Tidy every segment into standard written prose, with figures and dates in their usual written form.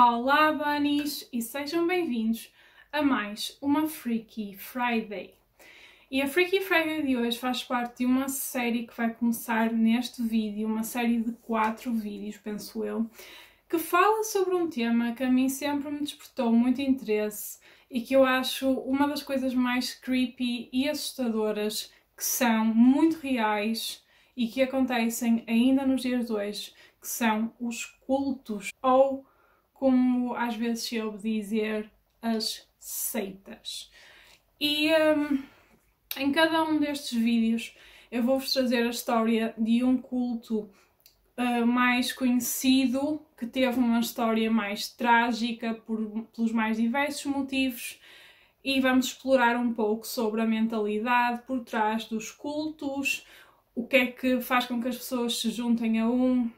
Olá, Bunnies, e sejam bem-vindos a mais uma Freaky Friday. E a Freaky Friday de hoje faz parte de uma série que vai começar neste vídeo, uma série de 4 vídeos, penso eu, que fala sobre um tema que a mim sempre me despertou muito interesse e que eu acho uma das coisas mais creepy e assustadoras que são muito reais e que acontecem ainda nos dias de hoje, que são os cultos, ou como às vezes se ouve dizer, as seitas. E em cada um destes vídeos eu vou-vos trazer a história de um culto mais conhecido, que teve uma história mais trágica pelos mais diversos motivos, e vamos explorar um pouco sobre a mentalidade por trás dos cultos, o que é que faz com que as pessoas se juntem a um,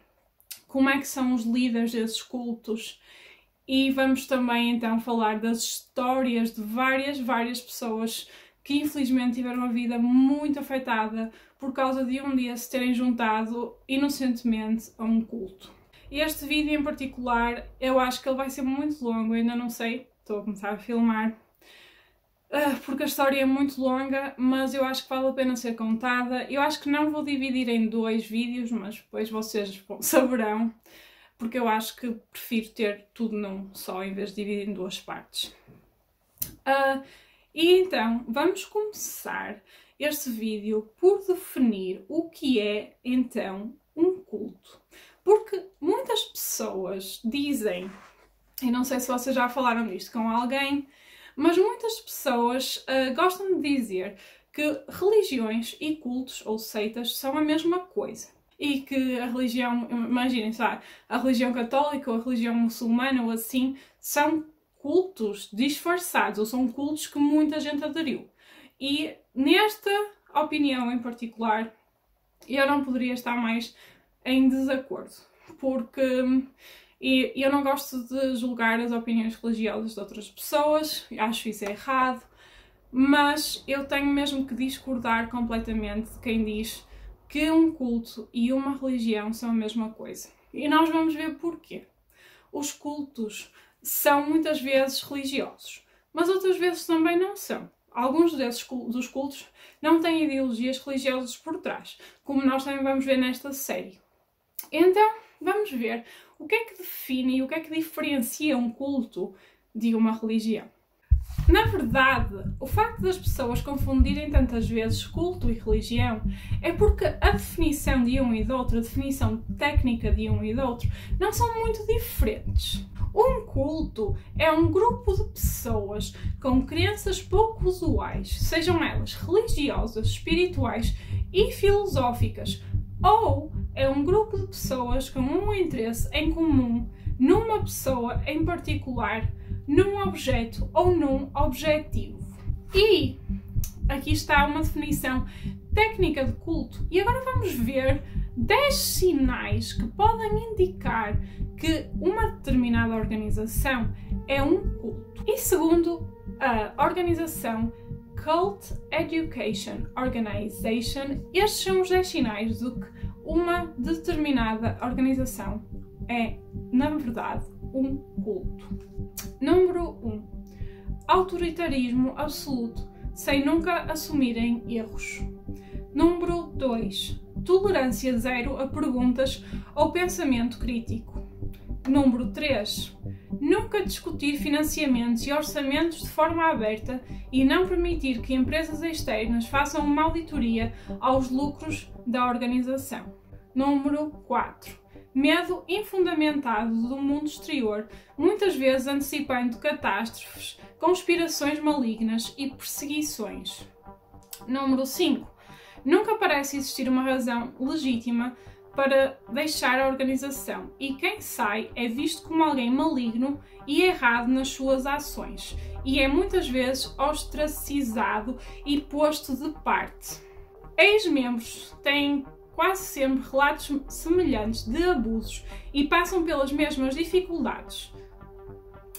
como é que são os líderes desses cultos. E vamos também então falar das histórias de várias pessoas que infelizmente tiveram a vida muito afetada por causa de um dia se terem juntado inocentemente a um culto. Este vídeo em particular, eu acho que ele vai ser muito longo, eu ainda não sei, estou a começar a filmar, porque a história é muito longa, mas eu acho que vale a pena ser contada. Eu acho que não vou dividir em 2 vídeos, mas depois vocês saberão, porque eu acho que prefiro ter tudo num só, em vez de dividir em 2 partes. E então, vamos começar este vídeo por definir o que é, então, um culto. Porque muitas pessoas dizem, e não sei se vocês já falaram disto com alguém, mas muitas pessoas gostam de dizer que religiões e cultos ou seitas são a mesma coisa. E que a religião, imaginem, sabe, a religião católica ou a religião muçulmana ou assim, são cultos disfarçados, ou são cultos que muita gente aderiu. E nesta opinião em particular, eu não poderia estar mais em desacordo, porque eu não gosto de julgar as opiniões religiosas de outras pessoas, acho isso errado, mas eu tenho mesmo que discordar completamente de quem diz que um culto e uma religião são a mesma coisa. E nós vamos ver porquê. Os cultos são muitas vezes religiosos, mas outras vezes também não são. Alguns dos cultos não têm ideologias religiosas por trás, como nós também vamos ver nesta série. Então, vamos ver o que é que define e o que é que diferencia um culto de uma religião. Na verdade, o facto das pessoas confundirem tantas vezes culto e religião é porque a definição de um e do outro, a definição técnica de um e do outro, não são muito diferentes. Um culto é um grupo de pessoas com crenças pouco usuais, sejam elas religiosas, espirituais e filosóficas, ou é um grupo de pessoas com um interesse em comum numa pessoa em particular, num objeto ou num objetivo. E aqui está uma definição técnica de culto. E agora vamos ver 10 sinais que podem indicar que uma determinada organização é um culto. E segundo a organização Cult Education Organization, estes são os 10 sinais de que uma determinada organização é, na verdade, um culto. Número 1. Autoritarismo absoluto, sem nunca assumirem erros. Número 2. Tolerância zero a perguntas ou pensamento crítico. Número 3. Nunca discutir financiamentos e orçamentos de forma aberta e não permitir que empresas externas façam uma auditoria aos lucros da organização. Número 4. Medo infundamentado do mundo exterior, muitas vezes antecipando catástrofes, conspirações malignas e perseguições. Número 5. Nunca parece existir uma razão legítima para deixar a organização e quem sai é visto como alguém maligno e errado nas suas ações e é muitas vezes ostracizado e posto de parte. Ex-membros têm quase sempre relatos semelhantes de abusos e passam pelas mesmas dificuldades.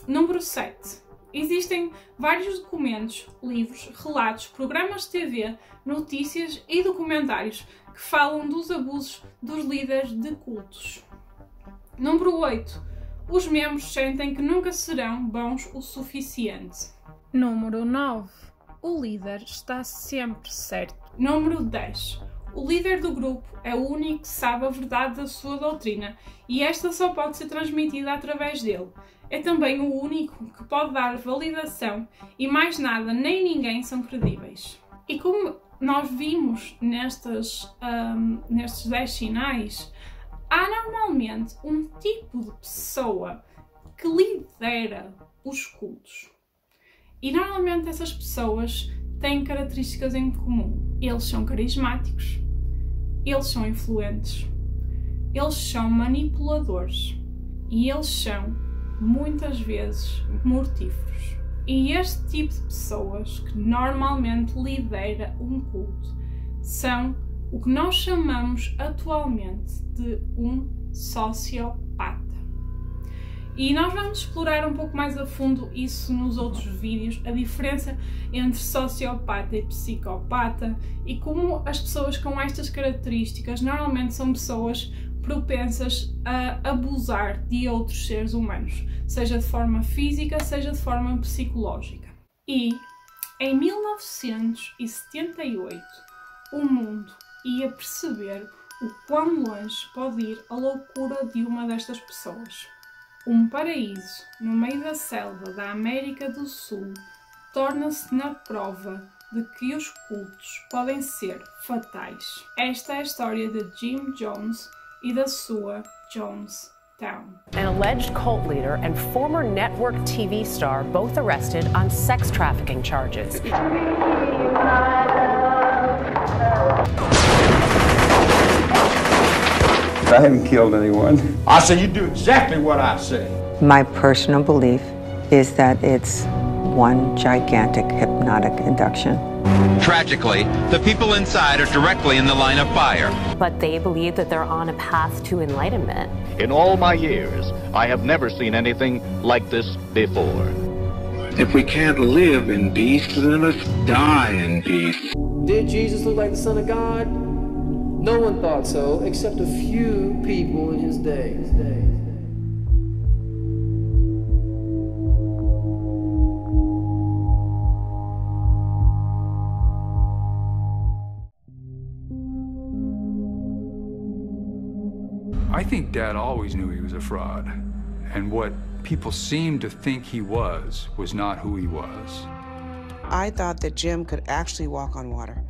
Número 7. Existem vários documentos, livros, relatos, programas de TV, notícias e documentários que falam dos abusos dos líderes de cultos. Número 8. os membros sentem que nunca serão bons o suficiente. Número 9. O líder está sempre certo. Número 10. O líder do grupo é o único que sabe a verdade da sua doutrina e esta só pode ser transmitida através dele. É também o único que pode dar validação e mais nada nem ninguém são credíveis. E como nós vimos nestes 10 sinais, há normalmente um tipo de pessoa que lidera os cultos. E normalmente essas pessoas têm características em comum. Eles são carismáticos, eles são influentes, eles são manipuladores e eles são, muitas vezes, mortíferos. E este tipo de pessoas que normalmente lidera um culto são o que nós chamamos atualmente de um sociopata. E nós vamos explorar um pouco mais a fundo isso nos outros vídeos, a diferença entre sociopata e psicopata e como as pessoas com estas características normalmente são pessoas propensas a abusar de outros seres humanos, seja de forma física, seja de forma psicológica. E em 1978, o mundo ia perceber o quão longe pode ir a loucura de uma destas pessoas. Um paraíso no meio da selva da América do Sul torna-se na prova de que os cultos podem ser fatais. Esta é a história de Jim Jones e da sua Jonestown. An alleged cult leader and former network TV star both arrested on sex trafficking charges. I haven't killed anyone. I say you do exactly what I say. My personal belief is that it's one gigantic hypnotic induction. Tragically, the people inside are directly in the line of fire. But they believe that they're on a path to enlightenment. In all my years, I have never seen anything like this before. If we can't live in peace, then let's die in peace. Did Jesus look like the Son of God? No one thought so, except a few people in his day. I think Dad always knew he was a fraud, and what people seemed to think he was not who he was. I thought that Jim could actually walk on water.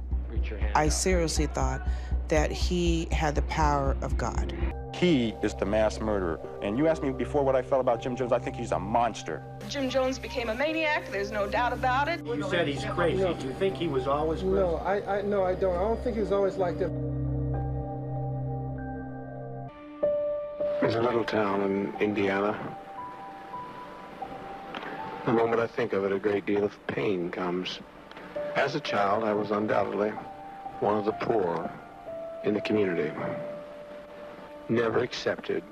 I seriously thought that he had the power of God. He is the mass murderer. And you asked me before what I felt about Jim Jones. I think he's a monster. Jim Jones became a maniac, there's no doubt about it. You said he's crazy. No. Do you think he was always crazy? No, I don't. I don't think he was always like that. There's a little town in Indiana. The moment I think of it, a great deal of pain comes. As a child, I was undoubtedly one of the poor in the community. Never accepted.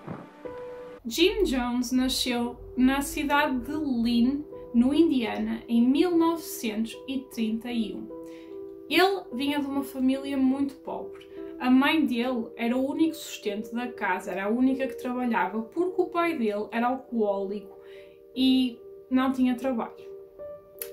Jim Jones nasceu na cidade de Lynn, no Indiana, em 1931. Ele vinha de uma família muito pobre. A mãe dele era o único sustento da casa, era a única que trabalhava, porque o pai dele era alcoólico e não tinha trabalho.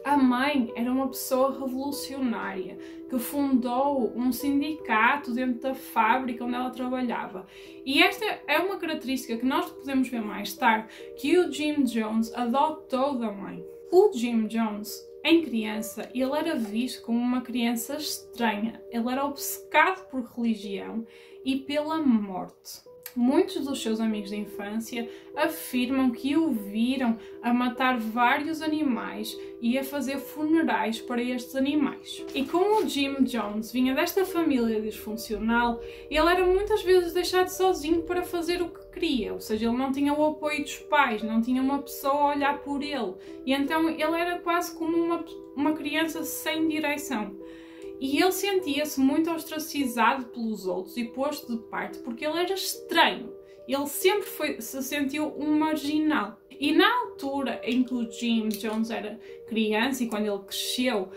A mãe era uma pessoa revolucionária que fundou um sindicato dentro da fábrica onde ela trabalhava. E esta é uma característica que nós podemos ver mais tarde, que o Jim Jones adotou da mãe. O Jim Jones, em criança, ele era visto como uma criança estranha. Ele era obcecado por religião e pela morte. Muitos dos seus amigos de infância afirmam que o viram a matar vários animais e a fazer funerais para estes animais. E como o Jim Jones vinha desta família disfuncional, ele era muitas vezes deixado sozinho para fazer o que queria, ou seja, ele não tinha o apoio dos pais, não tinha uma pessoa a olhar por ele, e então ele era quase como uma criança sem direção. E ele sentia-se muito ostracizado pelos outros e posto de parte porque ele era estranho. Ele sempre se sentiu um marginal. E na altura em que o Jim Jones era criança e quando ele cresceu,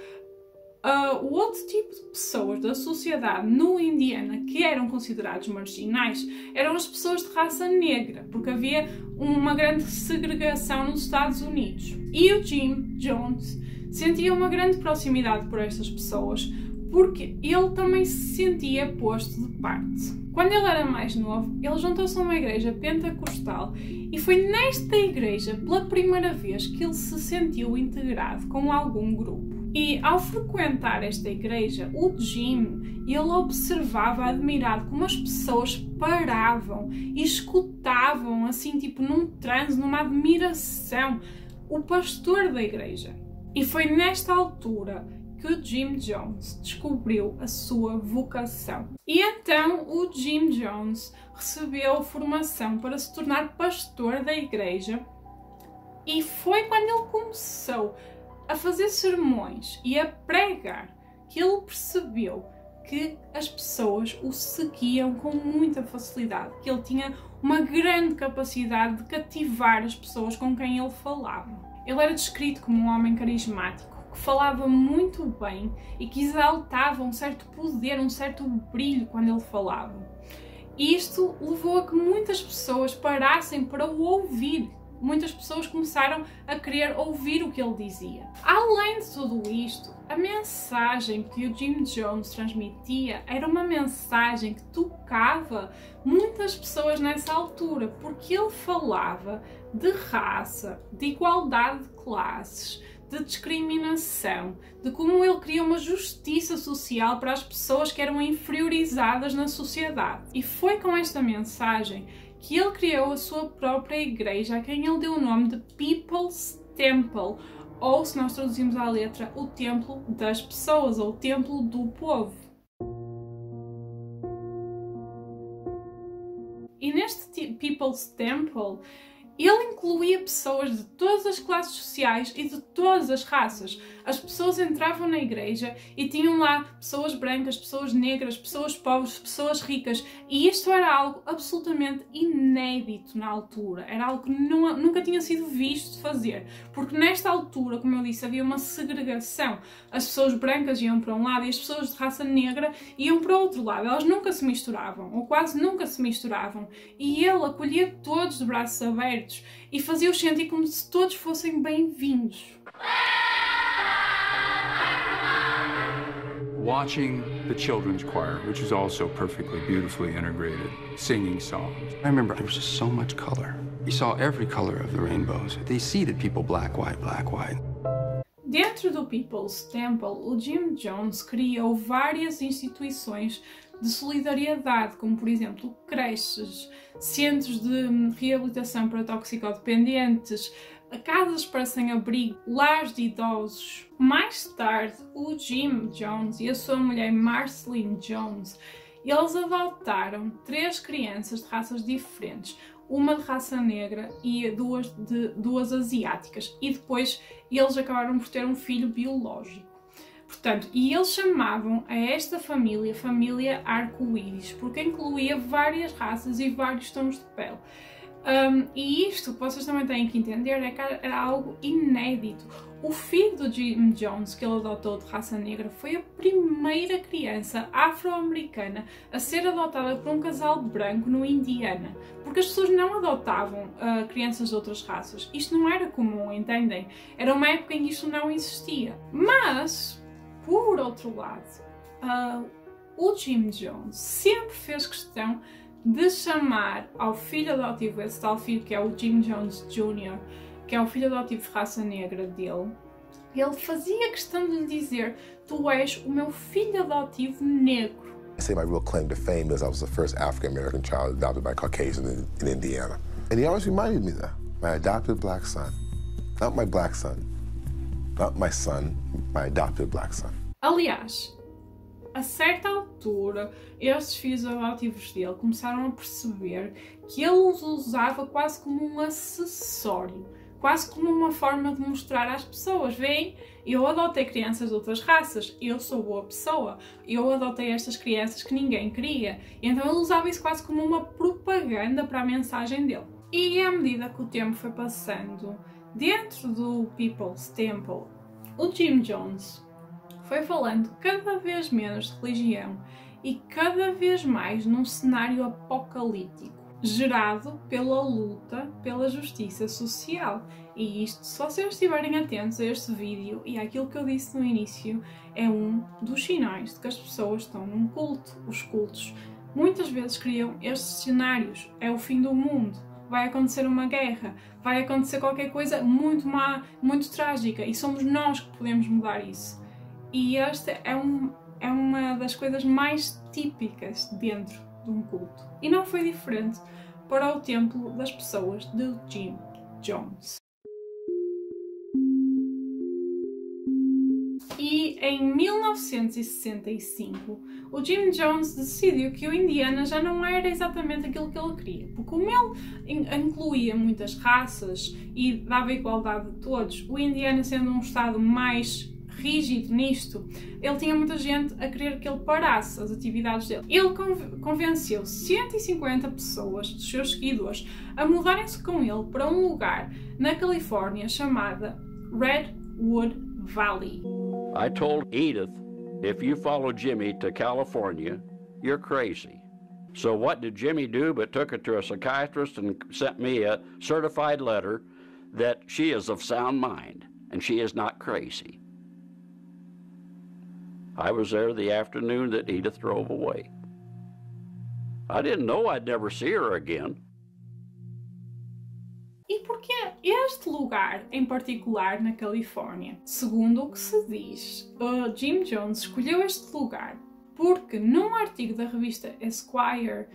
o outro tipo de pessoas da sociedade no Indiana que eram considerados marginais eram as pessoas de raça negra, porque havia uma grande segregação nos Estados Unidos. E o Jim Jones sentia uma grande proximidade por estas pessoas, porque ele também se sentia posto de parte. Quando ele era mais novo, ele juntou-se a uma igreja pentecostal e foi nesta igreja, pela primeira vez, que ele se sentiu integrado com algum grupo. E ao frequentar esta igreja, o Jim, ele observava admirado como as pessoas paravam e escutavam, assim, tipo num transe, numa admiração, o pastor da igreja. E foi nesta altura que o Jim Jones descobriu a sua vocação. E então o Jim Jones recebeu formação para se tornar pastor da igreja, e foi quando ele começou a fazer sermões e a pregar que ele percebeu que as pessoas o seguiam com muita facilidade, que ele tinha uma grande capacidade de cativar as pessoas com quem ele falava. Ele era descrito como um homem carismático, que falava muito bem e que exaltava um certo poder, um certo brilho quando ele falava. Isto levou a que muitas pessoas parassem para o ouvir. Muitas pessoas começaram a querer ouvir o que ele dizia. Além de tudo isto, a mensagem que o Jim Jones transmitia era uma mensagem que tocava muitas pessoas nessa altura, porque ele falava de raça, de igualdade de classes, de discriminação, de como ele queria uma justiça social para as pessoas que eram inferiorizadas na sociedade. E foi com esta mensagem que ele criou a sua própria igreja, a quem ele deu o nome de People's Temple, ou, se nós traduzimos à letra, o Templo das Pessoas, ou o Templo do Povo. E neste People's Temple, ele incluía pessoas de todas as classes sociais e de todas as raças. As pessoas entravam na igreja e tinham lá pessoas brancas, pessoas negras, pessoas pobres, pessoas ricas. E isto era algo absolutamente inédito na altura. Era algo que nunca tinha sido visto fazer. Porque nesta altura, como eu disse, havia uma segregação. As pessoas brancas iam para um lado e as pessoas de raça negra iam para o outro lado. Elas nunca se misturavam, ou quase nunca se misturavam. E ele acolhia todos de braços abertos e fazia-os sentir como se todos fossem bem-vindos. Watching the children's choir, which is also perfectly, beautifully integrated, singing songs. I remember there was just so much color. You saw every color of the rainbows. They seated people black, white, black, white. Dentro do People's Temple, o Jim Jones criou várias instituições de solidariedade, como por exemplo creches, centros de reabilitação para toxicodependentes, casas para sem-abrigo, lares de idosos. Mais tarde, o Jim Jones e a sua mulher Marceline Jones, eles adotaram 3 crianças de raças diferentes, uma de raça negra e duas asiáticas, e depois eles acabaram por ter um filho biológico. Portanto, e eles chamavam a esta família, família arco-íris, porque incluía várias raças e vários tons de pele. E isto que vocês também têm que entender é que era algo inédito. O filho do Jim Jones, que ele adotou de raça negra, foi a primeira criança afro-americana a ser adotada por um casal branco no Indiana. Porque as pessoas não adotavam crianças de outras raças. Isto não era comum, entendem? Era uma época em que isto não existia. Mas, por outro lado, o Jim Jones sempre fez questão de chamar ao filho adotivo, esse tal filho que é o Jim Jones Jr., que é o filho adotivo de raça negra dele, ele fazia questão de lhe dizer: tu és o meu filho adotivo negro. I say my real claim to fame is I was the first African-American child adopted by Caucasians in Indiana. And he always reminded me that. My adopted black son. Not my black son. Not my son, my adopted black son. Aliás, a certa altura, estes filhos adotivos dele começaram a perceber que ele os usava quase como um acessório, quase como uma forma de mostrar às pessoas: veem, eu adotei crianças de outras raças, eu sou boa pessoa, eu adotei estas crianças que ninguém queria. E então ele usava isso quase como uma propaganda para a mensagem dele. E à medida que o tempo foi passando, dentro do People's Temple, o Jim Jones foi falando cada vez menos de religião e cada vez mais num cenário apocalíptico, gerado pela luta pela justiça social. E isto, se vocês estiverem atentos a este vídeo e àquilo que eu disse no início, é um dos sinais de que as pessoas estão num culto. Os cultos muitas vezes criam estes cenários. É o fim do mundo, vai acontecer uma guerra, vai acontecer qualquer coisa muito má, muito trágica, e somos nós que podemos mudar isso. E esta é uma das coisas mais típicas dentro de um culto. E não foi diferente para o templo das pessoas de Jim Jones. E em 1965, o Jim Jones decidiu que o Indiana já não era exatamente aquilo que ele queria, porque como ele incluía muitas raças e dava igualdade a todos, o Indiana sendo um estado mais rígido nisto, ele tinha muita gente a querer que ele parasse as atividades dele. Ele convenceu 150 pessoas, dos seus seguidores, a mudarem-se com ele para um lugar na Califórnia chamada Redwood Valley. I told Edith, if you follow Jimmy to California, you're crazy. So what did Jimmy do but took her to a psychiatrist and sent me a certified letter that she is of sound mind and she is not crazy. I was there the afternoon that Edith drove away. I didn't know I'd never see her again. E porquê este lugar em particular na Califórnia? Segundo o que se diz, Jim Jones escolheu este lugar porque num artigo da revista Esquire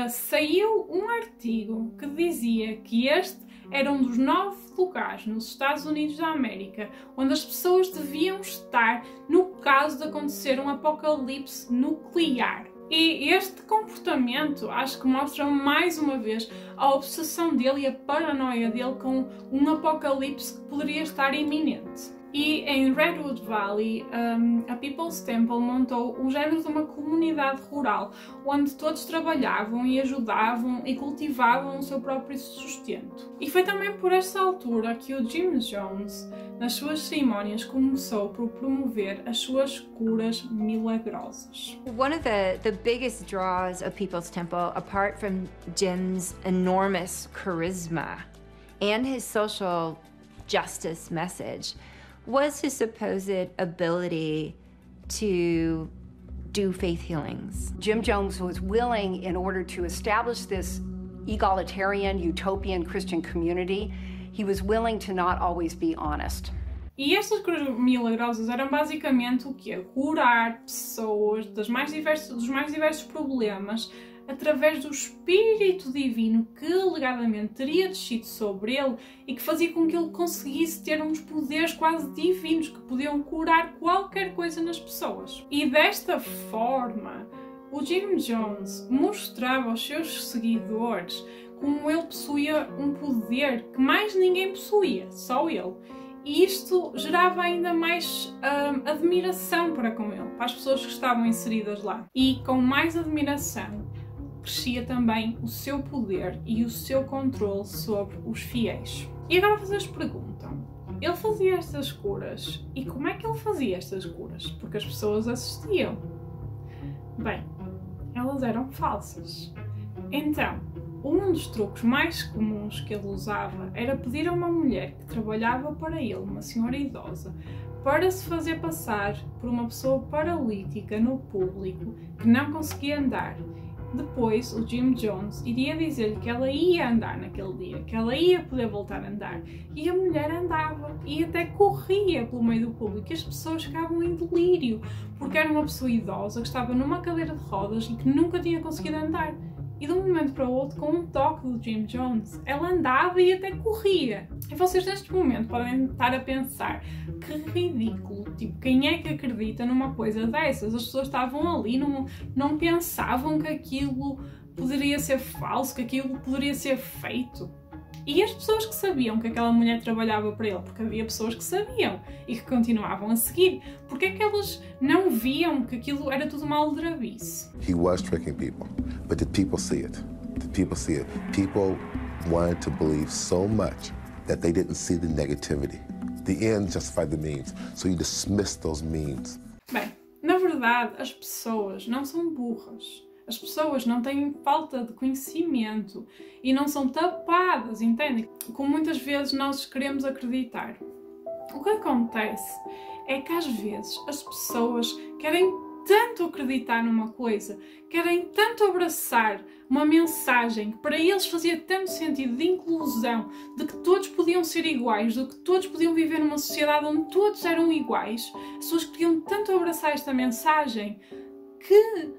saiu um artigo que dizia que este era um dos 9 lugares nos Estados Unidos da América onde as pessoas deviam estar no caso de acontecer um apocalipse nuclear. E este comportamento acho que mostra mais uma vez a obsessão dele e a paranoia dele com um apocalipse que poderia estar iminente. E em Redwood Valley, a People's Temple montou o género de uma comunidade rural onde todos trabalhavam e ajudavam e cultivavam o seu próprio sustento. E foi também por esta altura que o Jim Jones, nas suas cerimónias, começou por promover as suas curas milagrosas. One of the biggest draws of People's Temple, apart from Jim's enormous charisma and his social justice message, was his supposed ability to do faith healings. Jim Jones was willing, in order to establish this egalitarian, utopian Christian community, he was willing to not always be honest. E estas curas milagrosas eram basicamente o quê? Curar pessoas dos mais diversos problemas através do Espírito Divino que alegadamente teria descido sobre ele e que fazia com que ele conseguisse ter uns poderes quase divinos que podiam curar qualquer coisa nas pessoas. E desta forma, o Jim Jones mostrava aos seus seguidores como ele possuía um poder que mais ninguém possuía, só ele. E isto gerava ainda mais admiração para com ele, para as pessoas que estavam inseridas lá. E com mais admiração, crescia também o seu poder e o seu controle sobre os fiéis. E agora vocês perguntam, ele fazia estas curas? E como é que ele fazia estas curas? Porque as pessoas assistiam. Bem, elas eram falsas. Então, um dos truques mais comuns que ele usava era pedir a uma mulher que trabalhava para ele, uma senhora idosa, para se fazer passar por uma pessoa paralítica no público que não conseguia andar. Depois, o Jim Jones iria dizer-lhe que ela ia andar naquele dia, que ela ia poder voltar a andar. E a mulher andava e até corria pelo meio do público. E as pessoas ficavam em delírio, porque era uma pessoa idosa que estava numa cadeira de rodas e que nunca tinha conseguido andar. E de um momento para o outro, com um toque do Jim Jones, ela andava e até corria. E vocês neste momento podem estar a pensar, que ridículo, tipo, quem é que acredita numa coisa dessas? As pessoas estavam ali, não pensavam que aquilo poderia ser falso, que aquilo poderia ser feito. E as pessoas que sabiam que aquela mulher trabalhava para ele, porque havia pessoas que sabiam e que continuavam a seguir, porque é que elas não viam que aquilo era tudo uma aldrabice? He was tricking people, but did people see it? Did people see it? People wanted to believe so much that they didn't see the negativity. The end justified the means, so you dismissed those means. verdade, as pessoas não são burras. As pessoas não têm falta de conhecimento e não são tapadas, entendem? Como muitas vezes nós queremos acreditar. O que acontece é que às vezes as pessoas querem tanto acreditar numa coisa, querem tanto abraçar uma mensagem que para eles fazia tanto sentido de inclusão, de que todos podiam ser iguais, de que todos podiam viver numa sociedade onde todos eram iguais. As pessoas queriam tanto abraçar esta mensagem que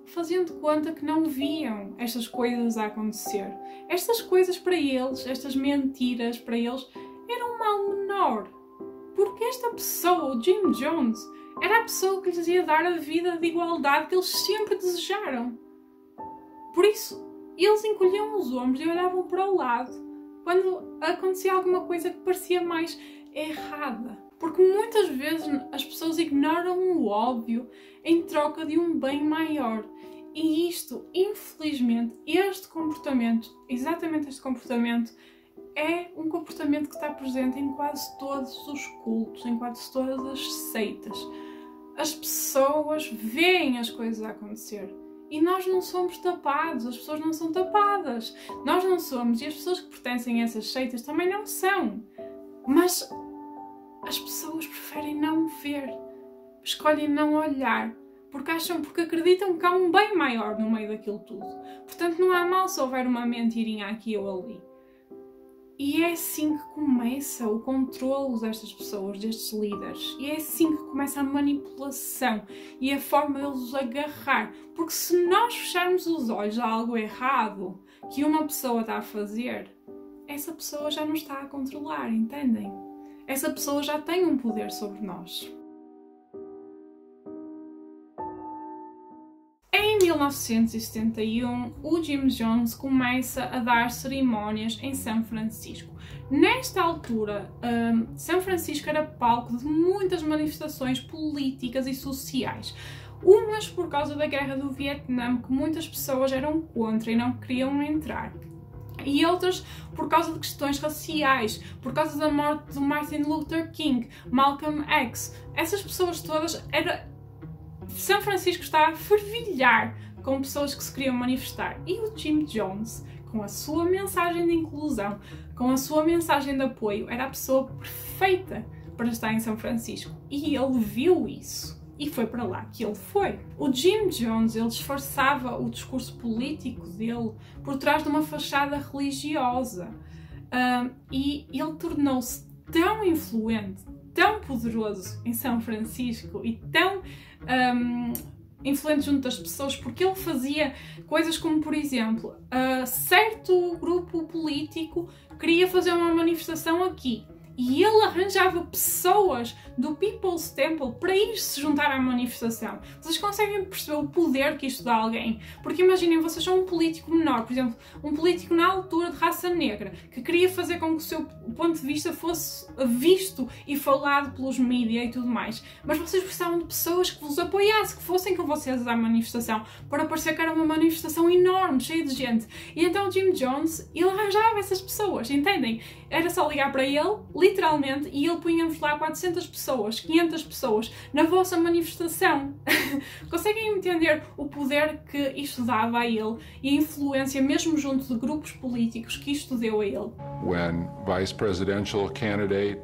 faziam de conta que não viam estas coisas a acontecer. Estas coisas para eles, estas mentiras para eles, eram um mal menor. Porque esta pessoa, o Jim Jones, era a pessoa que lhes ia dar a vida de igualdade que eles sempre desejaram. Por isso, eles encolhiam os ombros e olhavam para o lado quando acontecia alguma coisa que parecia mais errada. Porque muitas vezes as pessoas ignoram o óbvio em troca de um bem maior. E isto, infelizmente, este comportamento, exatamente este comportamento, é um comportamento que está presente em quase todos os cultos, em quase todas as seitas. As pessoas veem as coisas a acontecer. E nós não somos tapados, as pessoas não são tapadas. Nós não somos, e as pessoas que pertencem a essas seitas também não são. Mas as pessoas preferem não ver, escolhem não olhar, porque acreditam que há um bem maior no meio daquilo tudo. Portanto, não há mal se houver uma mentirinha aqui ou ali. E é assim que começa o controle destas pessoas, destes líderes. E é assim que começa a manipulação e a forma deles os agarrar. Porque se nós fecharmos os olhos a algo errado que uma pessoa está a fazer, essa pessoa já não está a controlar, entendem? Essa pessoa já tem um poder sobre nós. Em 1971, o Jim Jones começa a dar cerimónias em São Francisco. Nesta altura, São Francisco era palco de muitas manifestações políticas e sociais. Umas por causa da guerra do Vietnã, que muitas pessoas eram contra e não queriam entrar. E outras por causa de questões raciais, por causa da morte de Martin Luther King, Malcolm X. Essas pessoas todas, São Francisco estava a fervilhar com pessoas que se queriam manifestar. E o Jim Jones, com a sua mensagem de inclusão, com a sua mensagem de apoio, era a pessoa perfeita para estar em São Francisco. E ele viu isso. E foi para lá que ele foi. O Jim Jones, ele disfarçava o discurso político dele por trás de uma fachada religiosa. E ele tornou-se tão influente, tão poderoso em São Francisco e tão influente junto das pessoas, porque ele fazia coisas como, por exemplo, certo grupo político queria fazer uma manifestação aqui. E ele arranjava pessoas do People's Temple para ir se juntar à manifestação. Vocês conseguem perceber o poder que isto dá a alguém? Porque imaginem, vocês são um político menor, por exemplo, um político na altura de raça negra, que queria fazer com que o seu ponto de vista fosse visto e falado pelos mídias e tudo mais. Mas vocês precisavam de pessoas que vos apoiassem, que fossem com vocês à manifestação, para parecer que era uma manifestação enorme, cheia de gente. E então o Jim Jones, ele arranjava essas pessoas, entendem? Era só ligar para ele, literalmente, e ele punha-vos lá 400 pessoas, 500 pessoas na vossa manifestação. Conseguem entender o poder que isto dava a ele e a influência mesmo junto de grupos políticos que isto deu a ele? When Vice Presidential candidate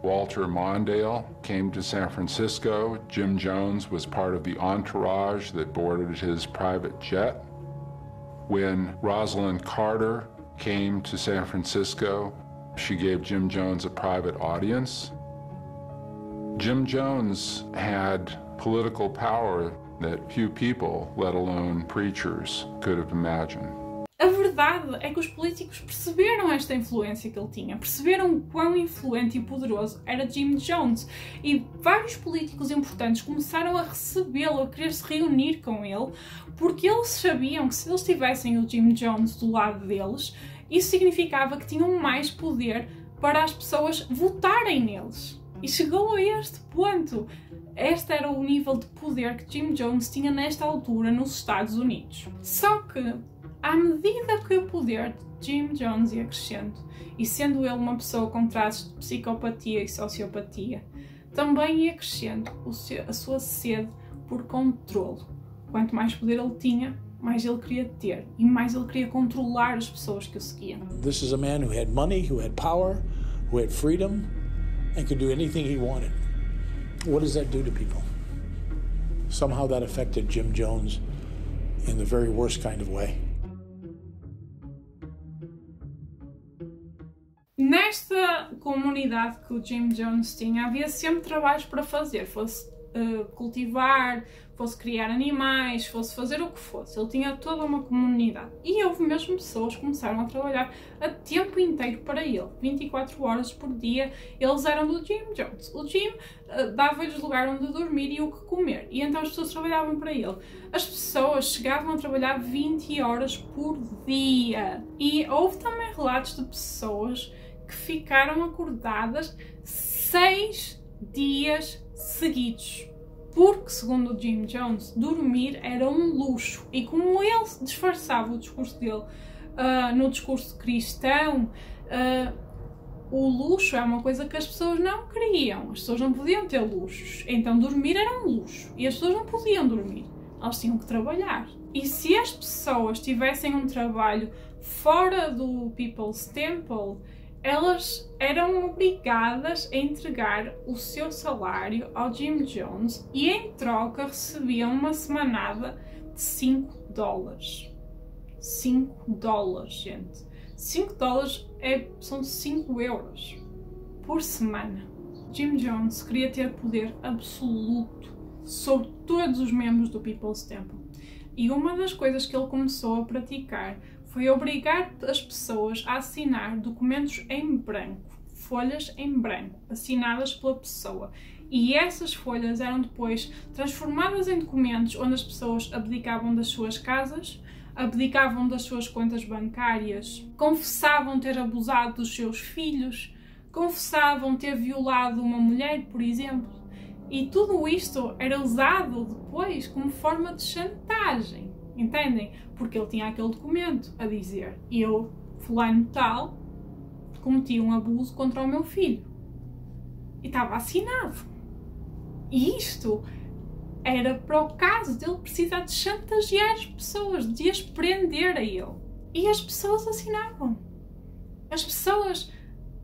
Walter Mondale came to San Francisco, Jim Jones was part of the entourage that boarded his private jet. When Rosalind Carter came to San Francisco, she gave Jim Jones a private audience. Jim Jones had political power that few people, let alone preachers, could have imagined. A verdade é que os políticos perceberam esta influência que ele tinha, perceberam o quão influente e poderoso era Jim Jones, e vários políticos importantes começaram a recebê-lo, a querer se reunir com ele, porque eles sabiam que se eles tivessem o Jim Jones do lado deles, isso significava que tinham mais poder para as pessoas votarem neles. E chegou a este ponto. Este era o nível de poder que Jim Jones tinha nesta altura nos Estados Unidos. Só que, à medida que o poder de Jim Jones ia crescendo, e sendo ele uma pessoa com traços de psicopatia e sociopatia, também ia crescendo a sua sede por controle. Quanto mais poder ele tinha, mais ele queria ter e mais ele queria controlar as pessoas que o seguiam. This is a man who had money, who had power, who had freedom, and could do anything he wanted. What does that do to people? Somehow that affected Jim Jones in the very worst kind of way. Nesta comunidade que o Jim Jones tinha, havia sempre trabalhos para fazer, fosse cultivar, fosse criar animais, fosse fazer o que fosse. Ele tinha toda uma comunidade. E houve mesmo pessoas que começaram a trabalhar a tempo inteiro para ele, 24 horas por dia. Eles eram do Jim Jones. O Jim dava-lhes lugar onde dormir e o que comer. E então as pessoas trabalhavam para ele. As pessoas chegavam a trabalhar 20 horas por dia. E houve também relatos de pessoas que ficaram acordadas 6 dias seguidos, porque, segundo o Jim Jones, dormir era um luxo, e como ele disfarçava o discurso dele no discurso cristão, o luxo é uma coisa que as pessoas não queriam, as pessoas não podiam ter luxos, então dormir era um luxo, e as pessoas não podiam dormir, elas tinham que trabalhar. E se as pessoas tivessem um trabalho fora do People's Temple, elas eram obrigadas a entregar o seu salário ao Jim Jones e em troca recebiam uma semanada de $5. $5, gente. $5 são 5 euros por semana. Jim Jones queria ter poder absoluto sobre todos os membros do People's Temple. E uma das coisas que ele começou a praticar foi obrigar as pessoas a assinar documentos em branco, folhas em branco, assinadas pela pessoa. E essas folhas eram depois transformadas em documentos onde as pessoas abdicavam das suas casas, abdicavam das suas contas bancárias, confessavam ter abusado dos seus filhos, confessavam ter violado uma mulher, por exemplo. E tudo isto era usado depois como forma de chantagem. Entendem? Porque ele tinha aquele documento a dizer: eu, fulano tal, cometi um abuso contra o meu filho. E estava assinado. E isto era para o caso dele precisar de chantagear as pessoas, de as prender a ele. E as pessoas assinavam. As pessoas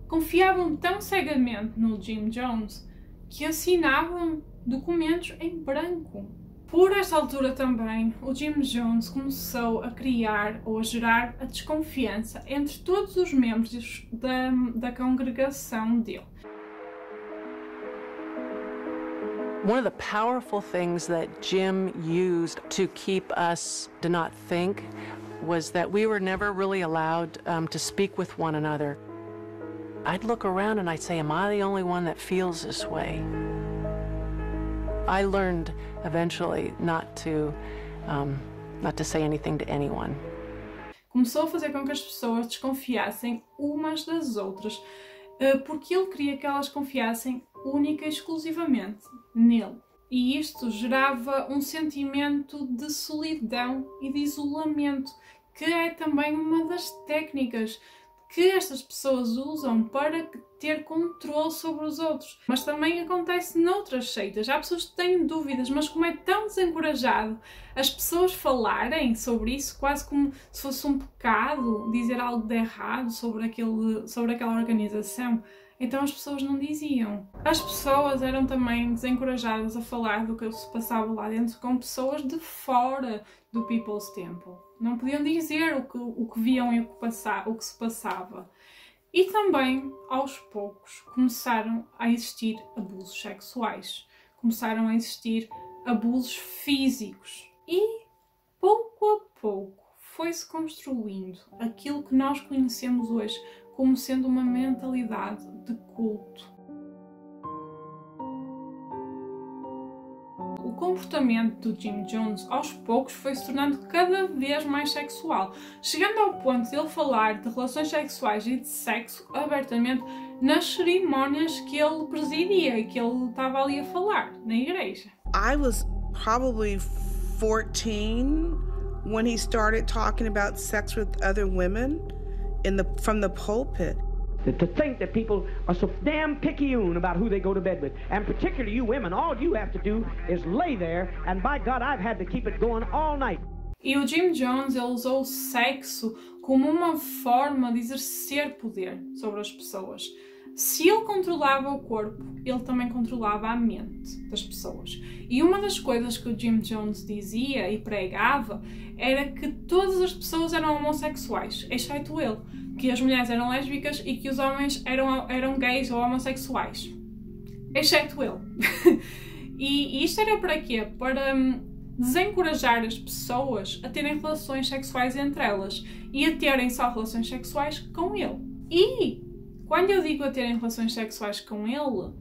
confiavam tão cegamente no Jim Jones que assinavam documentos em branco. Por esta altura também, o Jim Jones começou a criar ou a gerar a desconfiança entre todos os membros da congregação dele. One of the powerful things that Jim used to keep us to not think was that we were never really allowed to speak with one another. I'd look around and I'd say, am I the only one that feels this way? I learned eventually not to say anything to anyone. Começou a fazer com que as pessoas desconfiassem umas das outras, porque ele queria que elas confiassem única e exclusivamente nele. E isto gerava um sentimento de solidão e de isolamento, que é também uma das técnicas que estas pessoas usam para ter controle sobre os outros. Mas também acontece noutras seitas. Há pessoas que têm dúvidas, mas como é tão desencorajado as pessoas falarem sobre isso, quase como se fosse um pecado dizer algo de errado sobre aquela organização, então as pessoas não diziam. As pessoas eram também desencorajadas a falar do que se passava lá dentro com pessoas de fora do People's Temple. Não podiam dizer o que viam e o que se passava. E também, aos poucos, começaram a existir abusos sexuais. Começaram a existir abusos físicos. E, pouco a pouco, foi-se construindo aquilo que nós conhecemos hoje como sendo uma mentalidade de culto. O comportamento do Jim Jones, aos poucos, foi se tornando cada vez mais sexual, chegando ao ponto de ele falar de relações sexuais e de sexo abertamente nas cerimónias que ele presidia e que ele estava ali a falar na igreja. I was probably 14 when he started talking about sex with other women from the pulpit. To think that people are so damn picayune about who they go to bed with. And particularly you women, all you have to do is lay there, and by God, I've had to keep it going all night. E o Jim Jones, ele usou o sexo como uma forma de exercer poder sobre as pessoas. Se ele controlava o corpo, ele também controlava a mente das pessoas. E uma das coisas que o Jim Jones dizia e pregava era que todas as pessoas eram homossexuais, exceto ele. Que as mulheres eram lésbicas e que os homens eram gays ou homossexuais. Exceto ele. E isto era para quê? Para desencorajar as pessoas a terem relações sexuais entre elas e a terem só relações sexuais com ele. E quando eu digo a terem relações sexuais com ele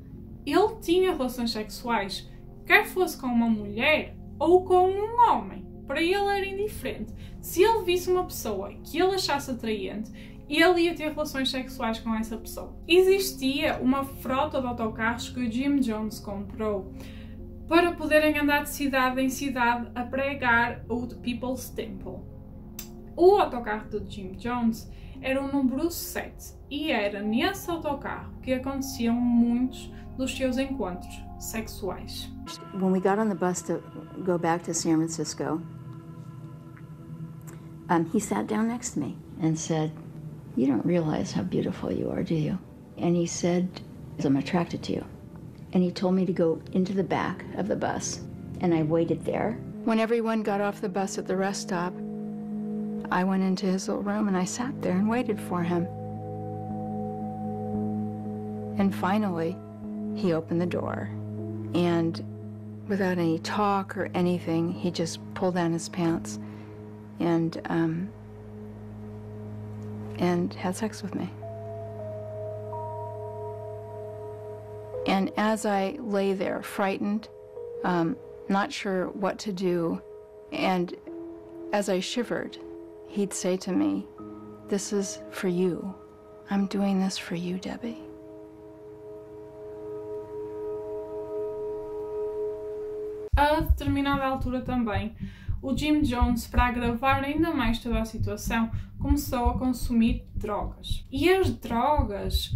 tinha relações sexuais, quer fosse com uma mulher ou com um homem. Para ele era indiferente. Se ele visse uma pessoa que ele achasse atraente, ele ia ter relações sexuais com essa pessoa. Existia uma frota de autocarros que o Jim Jones comprou para poderem andar de cidade em cidade a pregar o The People's Temple. O autocarro do Jim Jones era o número 7 e era nesse autocarro que aconteciam muitos dos seus encontros sexuais. When we got on the bus to go back to San Francisco, he sat down next to me and said, "You don't realize how beautiful you are, do you?" And he said, "I'm attracted to you." And he told me to go into the back of the bus, and I waited there. When everyone got off the bus at the rest stop, I went into his little room and I sat there and waited for him. And finally, he opened the door, and without any talk or anything, he just pulled down his pants and had sex with me. And as I lay there, frightened, not sure what to do, and as I shivered, he'd say to me, "This is for you. I'm doing this for you, Debbie." A determinada altura também, o Jim Jones, para agravar ainda mais toda a situação, começou a consumir drogas. E as drogas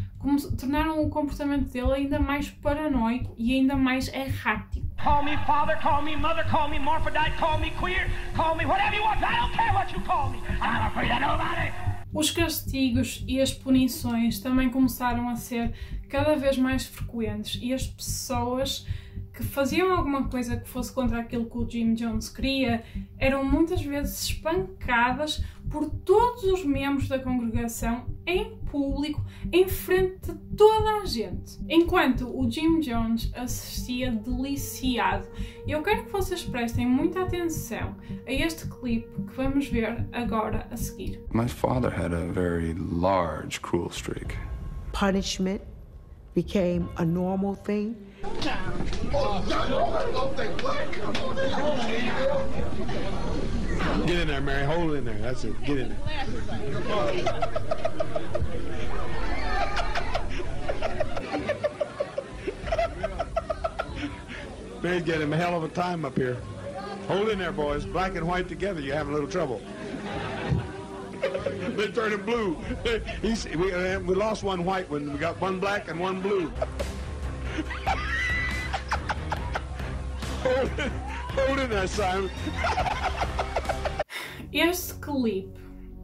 tornaram o comportamento dele ainda mais paranoico e ainda mais errático. Call me father, call me mother, call me morphodite, call me queer, call me whatever you want. I don't care what you call me. I'm not afraid of nobody. Os castigos e as punições também começaram a ser cada vez mais frequentes e as pessoas que faziam alguma coisa que fosse contra aquilo que o Jim Jones queria eram muitas vezes espancadas por todos os membros da congregação em público, em frente de toda a gente, enquanto o Jim Jones assistia deliciado. Eu quero que vocês prestem muita atenção a este clipe que vamos ver agora a seguir. My father had a very large cruel streak. Punishment became a normal thing. Get in there, Mary. Hold in there. That's it. Get in there. Mary's getting a hell of a time up here. Hold in there, boys. Black and white together, you're having a little trouble. They're turning blue. We lost one white one. We got one black and one blue. Hold in there, Simon. Este clipe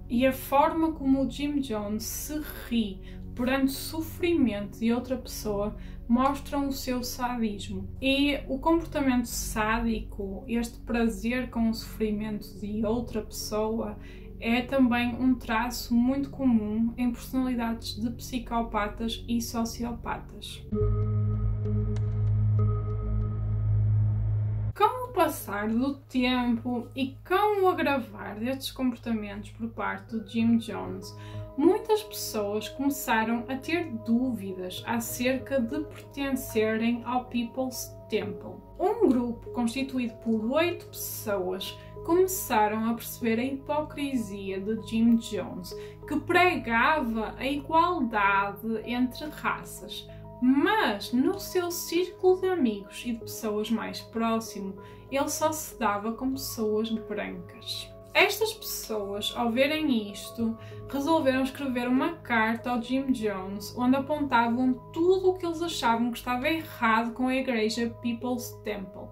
e a forma como o Jim Jones se ri perante o sofrimento de outra pessoa mostram o seu sadismo. E o comportamento sádico, este prazer com o sofrimento de outra pessoa, é também um traço muito comum em personalidades de psicopatas e sociopatas. Com o passar do tempo e com o agravar destes comportamentos por parte do Jim Jones, muitas pessoas começaram a ter dúvidas acerca de pertencerem ao People's Temple. Um grupo constituído por 8 pessoas começaram a perceber a hipocrisia de Jim Jones, que pregava a igualdade entre raças. Mas no seu círculo de amigos e de pessoas mais próximo, ele só se dava com pessoas brancas. Estas pessoas, ao verem isto, resolveram escrever uma carta ao Jim Jones, onde apontavam tudo o que eles achavam que estava errado com a igreja People's Temple.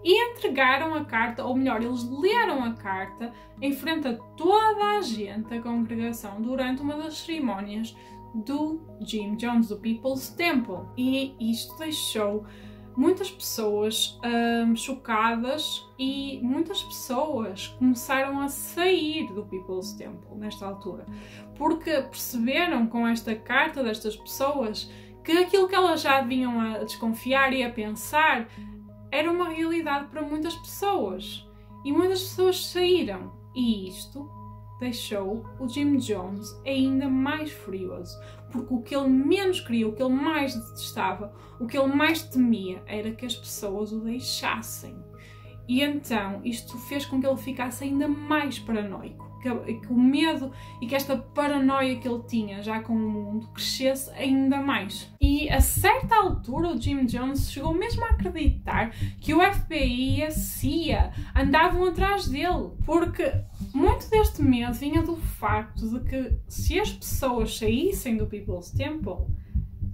E entregaram a carta, ou melhor, eles leram a carta em frente a toda a gente da congregação durante uma das cerimónias do Jim Jones, do People's Temple. E isto deixou muitas pessoas chocadas e muitas pessoas começaram a sair do People's Temple nesta altura, porque perceberam com esta carta destas pessoas que aquilo que elas já vinham a desconfiar e a pensar era uma realidade para muitas pessoas. E muitas pessoas saíram. E isto deixou o Jim Jones ainda mais furioso, porque o que ele menos queria, o que ele mais detestava, o que ele mais temia era que as pessoas o deixassem. E então isto fez com que ele ficasse ainda mais paranoico, que o medo e que esta paranoia que ele tinha já com o mundo crescesse ainda mais. E a certa altura o Jim Jones chegou mesmo a acreditar que o FBI e a CIA andavam atrás dele, porque muito deste medo vinha do facto de que se as pessoas saíssem do People's Temple,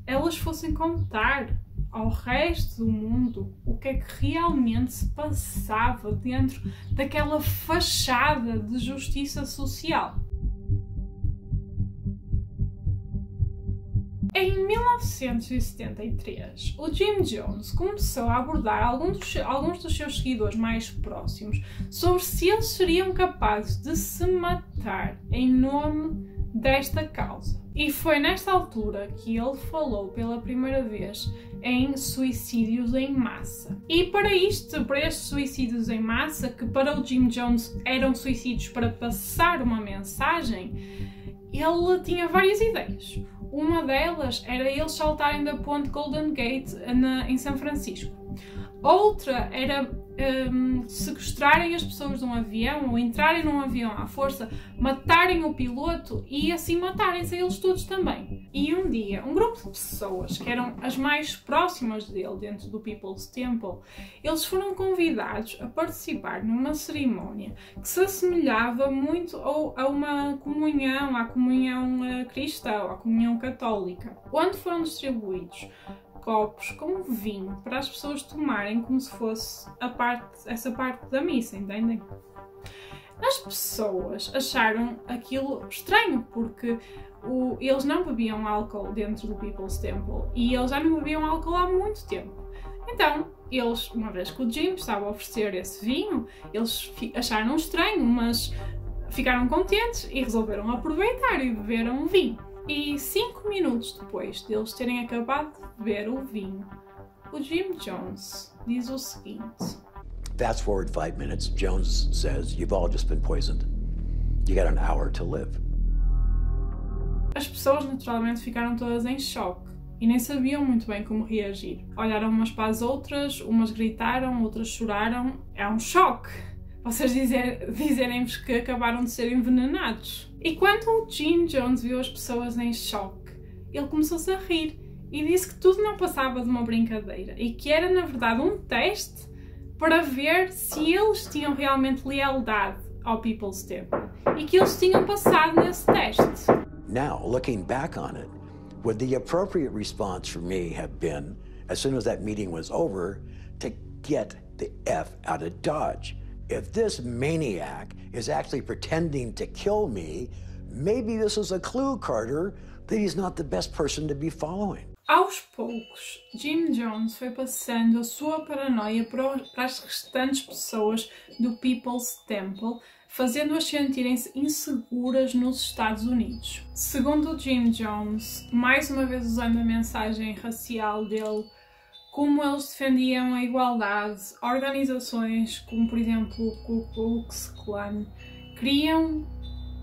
elas fossem contar ao resto do mundo o que é que realmente se passava dentro daquela fachada de justiça social. Em 1973, o Jim Jones começou a abordar alguns dos seus seguidores mais próximos sobre se eles seriam capazes de se matar em nome desta causa. E foi nesta altura que ele falou pela primeira vez em suicídios em massa. E para estes suicídios em massa, que para o Jim Jones eram suicídios para passar uma mensagem, ele tinha várias ideias. Uma delas era eles saltarem da ponte Golden Gate em São Francisco. Outra era sequestrarem as pessoas de um avião ou entrarem num avião à força, matarem o piloto e assim matarem-se eles todos também. E um dia, um grupo de pessoas que eram as mais próximas dele dentro do People's Temple, eles foram convidados a participar numa cerimónia que se assemelhava muito a uma comunhão, à comunhão cristã ou à comunhão católica, onde foram distribuídos copos com vinho para as pessoas tomarem como se fosse essa parte da missa, entendem? As pessoas acharam aquilo estranho porque eles não bebiam álcool dentro do People's Temple e eles já não bebiam álcool há muito tempo. Então, eles, uma vez que o Jim estava a oferecer esse vinho, eles acharam estranho, mas ficaram contentes e resolveram aproveitar e beberam o vinho. E 5 minutos depois de eles terem acabado de beber o vinho, o Jim Jones diz o seguinte. Fast forward 5 minutes, Jones says, "You've all just been poisoned. You got an hour to live." As pessoas naturalmente ficaram todas em choque e nem sabiam muito bem como reagir. Olharam umas para as outras, umas gritaram, outras choraram. É um choque vocês dizerem-vos que acabaram de ser envenenados. E quando o Jim Jones viu as pessoas em choque, ele começou-se a rir e disse que tudo não passava de uma brincadeira e que era na verdade um teste para ver se eles tinham realmente lealdade ao People's Temple e que eles tinham passado nesse teste. Now, looking back on it, would the appropriate response for me have been, as soon as that meeting was over, to get the F out of Dodge? If this maniac is actually pretending to kill me, maybe this is a clue, Carter, that he's not the best person to be following. Aos poucos, Jim Jones foi passando a sua paranoia para as restantes pessoas do People's Temple, fazendo-as sentirem-se inseguras nos Estados Unidos. Segundo Jim Jones, mais uma vez usando a mensagem racial dele, como eles defendiam a igualdade, organizações como, por exemplo, o Ku Klux Klan, queriam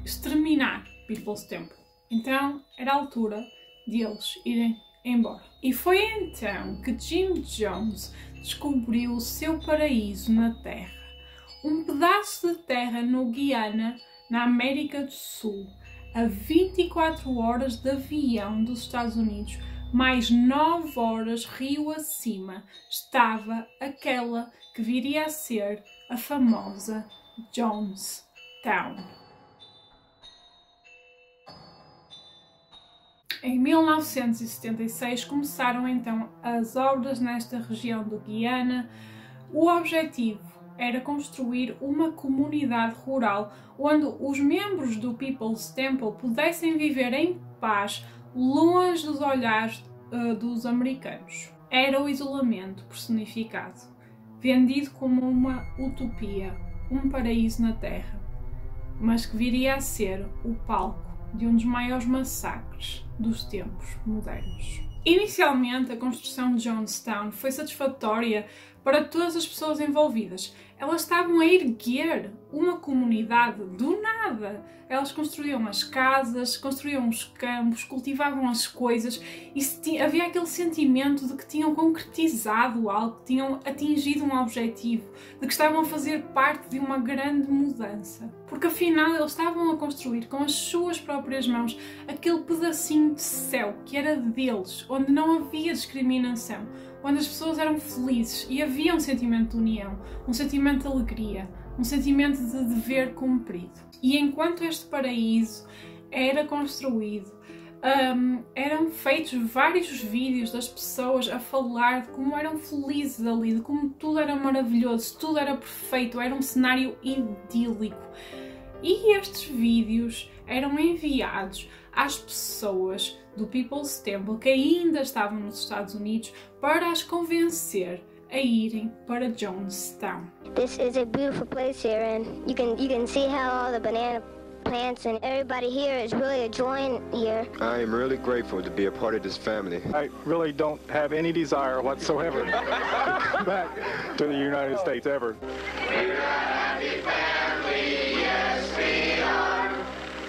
exterminar o People's Temple. Então, era a altura de eles irem embora. E foi então que Jim Jones descobriu o seu paraíso na Terra. Um pedaço de terra no Guiana, na América do Sul, a 24 horas de avião dos Estados Unidos, mais 9 horas rio acima, estava aquela que viria a ser a famosa Jones Jonestown. Em 1976 começaram então as obras nesta região do Guiana. O objetivo era construir uma comunidade rural onde os membros do People's Temple pudessem viver em paz, longe dos olhares dos americanos. Era o isolamento personificado, vendido como uma utopia, um paraíso na Terra, mas que viria a ser o palco de um dos maiores massacres dos tempos modernos. Inicialmente, a construção de Jonestown foi satisfatória para todas as pessoas envolvidas. Elas estavam a erguer uma comunidade do nada. Elas construíam as casas, construíam os campos, cultivavam as coisas e havia aquele sentimento de que tinham concretizado algo, que tinham atingido um objetivo, de que estavam a fazer parte de uma grande mudança. Porque afinal eles estavam a construir com as suas próprias mãos aquele pedacinho de céu que era deles, onde não havia discriminação, onde as pessoas eram felizes e havia um sentimento de união, um sentimento de alegria, um sentimento de dever cumprido. E enquanto este paraíso era construído, eram feitos vários vídeos das pessoas a falar de como eram felizes ali, de como tudo era maravilhoso, tudo era perfeito, era um cenário idílico. E estes vídeos eram enviados às pessoas do People's Temple que ainda estavam nos Estados Unidos para as convencer a irem para Jonestown. This is a beautiful place here, and you can see how all the banana plants and everybody here is really enjoying here. I am really grateful to be a part of this family. I really don't have any desire whatsoever to come back to the United States ever. We're a happy family, yes we are.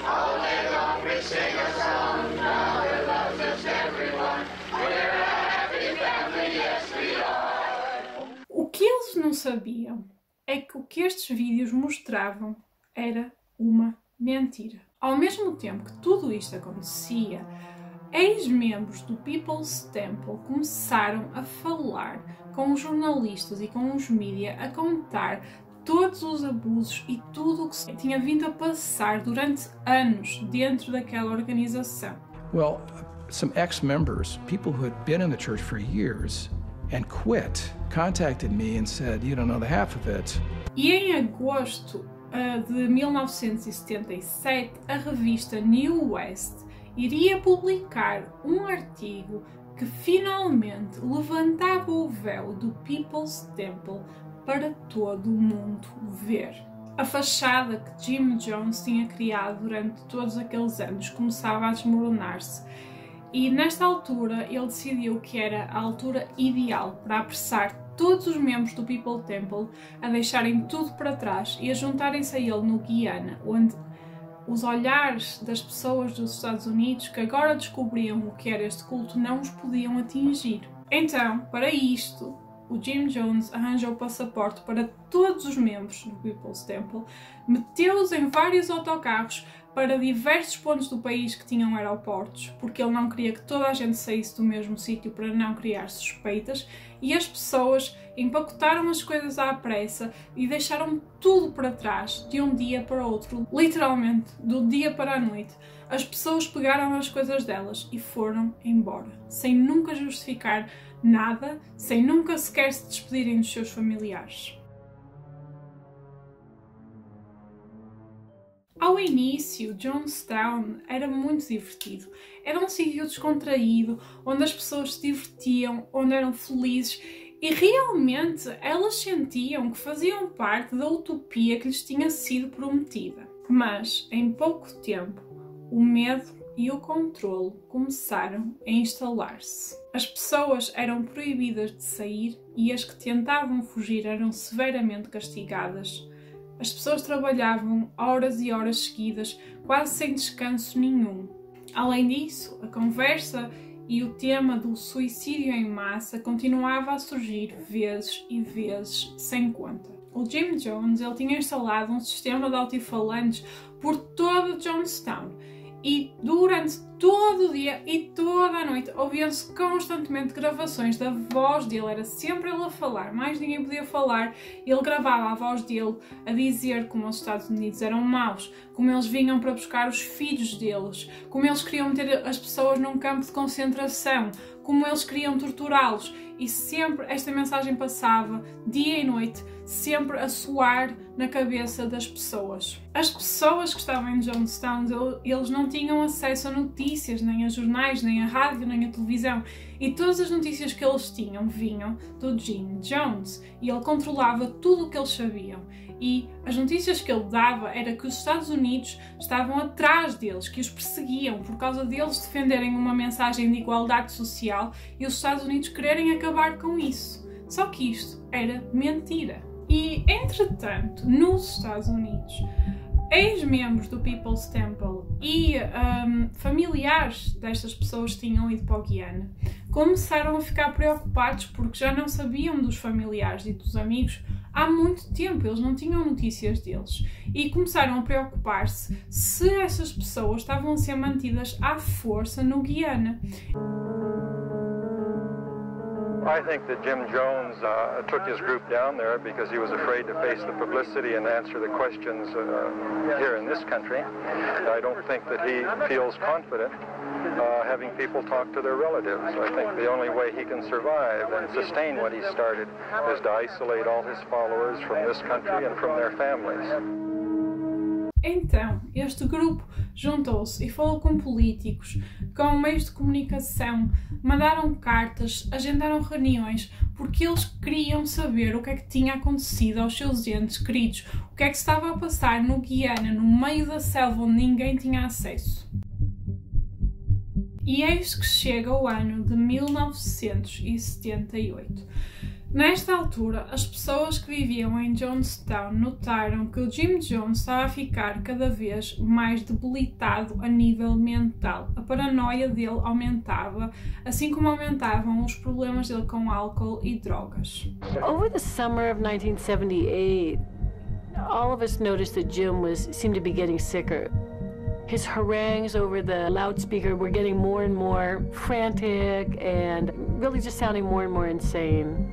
All day long we sing a song, God loves us everyone. We're a happy family, yes we are. O que eles não sabiam é que o que estes vídeos mostravam era uma mentira. Ao mesmo tempo que tudo isto acontecia, ex-membros do People's Temple começaram a falar com os jornalistas e com os mídias, a contar todos os abusos e tudo o que se tinha vindo a passar durante anos dentro daquela organização. Well, some ex-members, people who had been in the church for years and quit, contacted me and said, you don't know the half of it. E em agosto de 1977, a revista New West iria publicar um artigo que finalmente levantava o véu do People's Temple para todo o mundo ver. A fachada que Jim Jones tinha criado durante todos aqueles anos começava a desmoronar-se. E nesta altura ele decidiu que era a altura ideal para apressar todos os membros do People's Temple a deixarem tudo para trás e a juntarem-se a ele no Guiana, onde os olhares das pessoas dos Estados Unidos que agora descobriam o que era este culto não os podiam atingir. Então, para isto, o Jim Jones arranjou passaporte para todos os membros do People's Temple, meteu-os em vários autocarros para diversos pontos do país que tinham aeroportos, porque ele não queria que toda a gente saísse do mesmo sítio para não criar suspeitas, e as pessoas empacotaram as coisas à pressa e deixaram tudo para trás de um dia para o outro, literalmente, do dia para a noite. As pessoas pegaram as coisas delas e foram embora, sem nunca justificar nada, sem nunca sequer se despedirem dos seus familiares. Ao início, Jonestown era muito divertido. Era um sítio descontraído, onde as pessoas se divertiam, onde eram felizes e realmente elas sentiam que faziam parte da utopia que lhes tinha sido prometida. Mas, em pouco tempo, o medo e o controle começaram a instalar-se. As pessoas eram proibidas de sair e as que tentavam fugir eram severamente castigadas. As pessoas trabalhavam horas e horas seguidas, quase sem descanso nenhum. Além disso, a conversa e o tema do suicídio em massa continuava a surgir vezes e vezes sem conta. O Jim Jones ele tinha instalado um sistema de altifalantes por todo Jonestown E durante todo o dia e toda a noite ouviam-se constantemente gravações da voz dele, era sempre ele a falar, mais ninguém podia falar. Ele gravava a voz dele a dizer como os Estados Unidos eram maus, como eles vinham para buscar os filhos deles, como eles queriam meter as pessoas num campo de concentração, como eles queriam torturá-los. E sempre esta mensagem passava, dia e noite, sempre a soar na cabeça das pessoas. As pessoas que estavam em Jonestown, eles não tinham acesso a notícias, nem a jornais, nem a rádio, nem a televisão. E todas as notícias que eles tinham vinham do Jim Jones. E ele controlava tudo o que eles sabiam. E as notícias que ele dava era que os Estados Unidos estavam atrás deles, que os perseguiam por causa deles defenderem uma mensagem de igualdade social e os Estados Unidos quererem acabar com isso. Só que isto era mentira. E, entretanto, nos Estados Unidos, ex-membros do People's Temple e familiares destas pessoas que tinham ido para o Guyana começaram a ficar preocupados porque já não sabiam dos familiares e dos amigos há muito tempo, eles não tinham notícias deles e começaram a preocupar-se se essas pessoas estavam a ser mantidas à força no Guyana. I think that Jim Jones took his group down there because he was afraid to face the publicity and answer the questions here in this country. I don't think that he feels confident having people talk to their relatives. I think the only way he can survive and sustain what he started is to isolate all his followers from this country and from their families. Então, este grupo juntou-se e falou com políticos, com meios de comunicação, mandaram cartas, agendaram reuniões, porque eles queriam saber o que é que tinha acontecido aos seus entes queridos, o que é que estava a passar no Guyana, no meio da selva onde ninguém tinha acesso. E eis que chega o ano de 1978. Nesta altura, as pessoas que viviam em Jonestown notaram que o Jim Jones estava a ficar cada vez mais debilitado a nível mental. A paranoia dele aumentava, assim como aumentavam os problemas dele com álcool e drogas. Over the summer of 1978, all of us noticed that Jim seemed to be getting sicker. His harangues over the loudspeaker were getting more and more frantic and really just sounding more and more insane.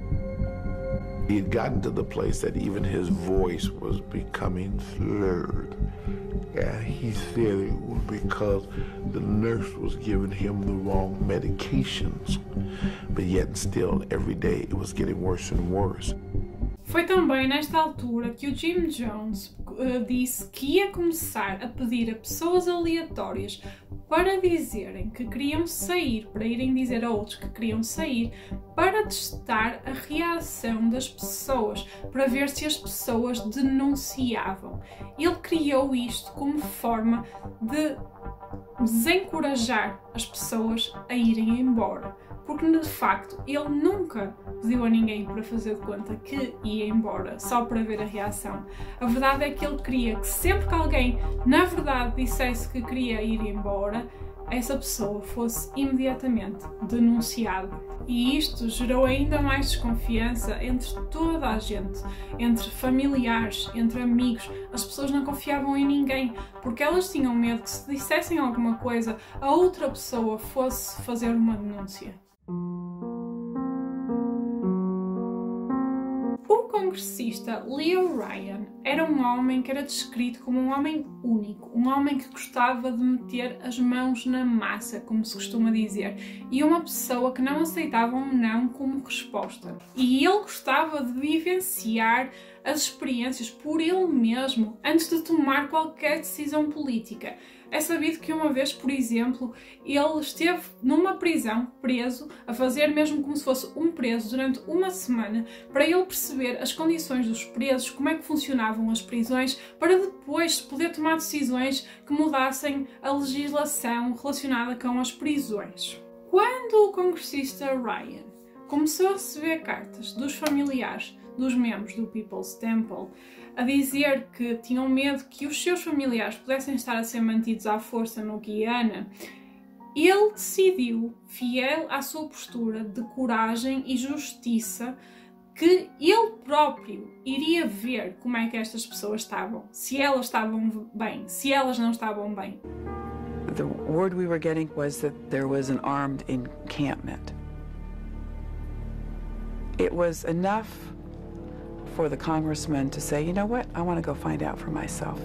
He had gotten to the place that even his voice was becoming slurred. And he said it was because the nurse was giving him the wrong medications. But yet still, every day, it was getting worse and worse. Foi também nesta altura que o Jim Jones disse que ia começar a pedir a pessoas aleatórias para dizerem que queriam sair, para irem dizer a outros que queriam sair, para testar a reação das pessoas, para ver se as pessoas denunciavam. Ele criou isto como forma de desencorajar as pessoas a irem embora. Porque, de facto, ele nunca pediu a ninguém para fazer de conta que ia embora, só para ver a reação. A verdade é que ele queria que sempre que alguém, na verdade, dissesse que queria ir embora, essa pessoa fosse imediatamente denunciada. E isto gerou ainda mais desconfiança entre toda a gente, entre familiares, entre amigos. As pessoas não confiavam em ninguém, porque elas tinham medo que se dissessem alguma coisa, a outra pessoa fosse fazer uma denúncia. O congressista Leo Ryan era um homem que era descrito como um homem único, um homem que gostava de meter as mãos na massa, como se costuma dizer, e uma pessoa que não aceitava um não como resposta. E ele gostava de vivenciar as experiências por ele mesmo antes de tomar qualquer decisão política. É sabido que uma vez, por exemplo, ele esteve numa prisão, preso, a fazer mesmo como se fosse um preso durante uma semana, para ele perceber as condições dos presos, como é que funcionavam as prisões, para depois poder tomar decisões que mudassem a legislação relacionada com as prisões. Quando o congressista Ryan começou a receber cartas dos familiares dos membros do People's Temple a dizer que tinham medo que os seus familiares pudessem estar a ser mantidos à força no Guyana, ele decidiu, fiel à sua postura de coragem e justiça, que ele próprio iria ver como é que estas pessoas estavam, se elas estavam bem, se elas não estavam bem. The word we were getting was that there was an armed encampment. It was enough for the congressman to say, you know what, I want to go find out for myself.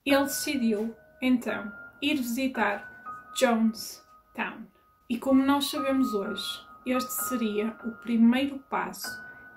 Ele decidiu, então, ir visitar Jonestown. E como nós sabemos hoje, este seria o primeiro passo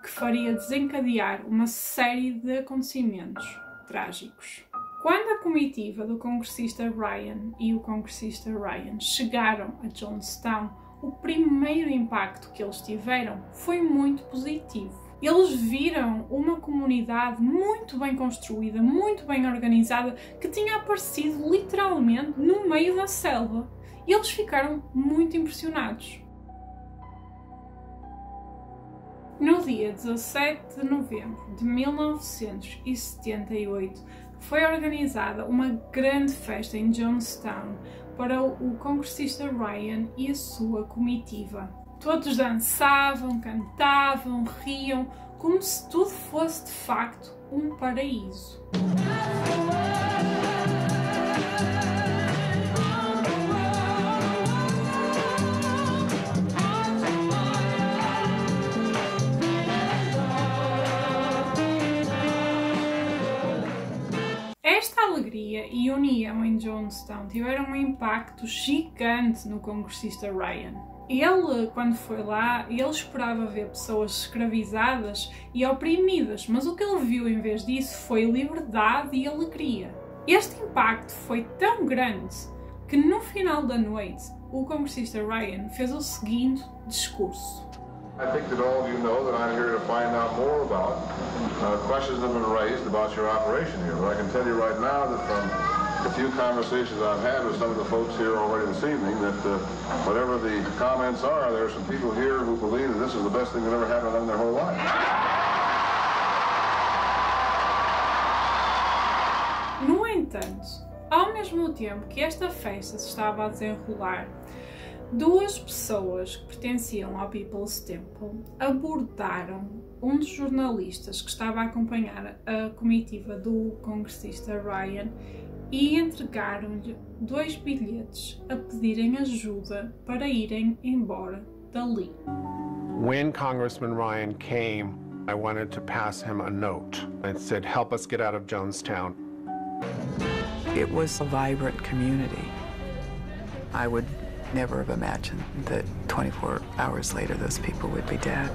que faria desencadear uma série de acontecimentos trágicos. Quando a comitiva do congressista Ryan e o congressista Ryan chegaram a Jonestown, o primeiro impacto que eles tiveram foi muito positivo. Eles viram uma comunidade muito bem construída, muito bem organizada, que tinha aparecido literalmente no meio da selva. E eles ficaram muito impressionados. No dia 17 de novembro de 1978, foi organizada uma grande festa em Jonestown para o congressista Ryan e a sua comitiva. Todos dançavam, cantavam, riam, como se tudo fosse de facto um paraíso. Esta alegria e união em Jonestown tiveram um impacto gigante no congressista Ryan. Ele, quando foi lá, ele esperava ver pessoas escravizadas e oprimidas, mas o que ele viu em vez disso foi liberdade e alegria. Este impacto foi tão grande que no final da noite o congressista Ryan fez o seguinte discurso. I think that all of you know that I'm here to find out more about questions that have been raised about your operation here. But I can tell you right now that from the few conversations I've had with some of the folks here already this evening, that whatever the comments are, there are some people here who believe that this is the best thing that ever happened in their whole life. No entanto, ao mesmo tempo que esta festa se estava a desenrolar, duas pessoas que pertenciam ao People's Temple abordaram um dos jornalistas que estava a acompanhar a comitiva do congressista Ryan e entregaram-lhe 2 bilhetes a pedirem ajuda para irem embora dali. When Congressman Ryan came, I wanted to pass him a note. It said, "Help us get out of Jonestown." It was a vibrant community. I would never have imagined that 24 hours later those people would be dead.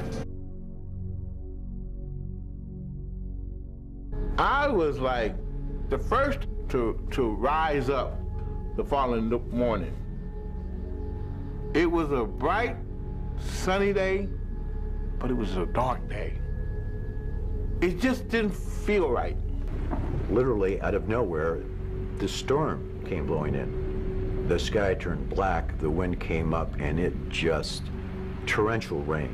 I was like the first to rise up the following morning. It was a bright, sunny day, but it was a dark day. It just didn't feel right. Literally out of nowhere, the storm came blowing in. The sky turned black, the wind came up, and it just torrential rain.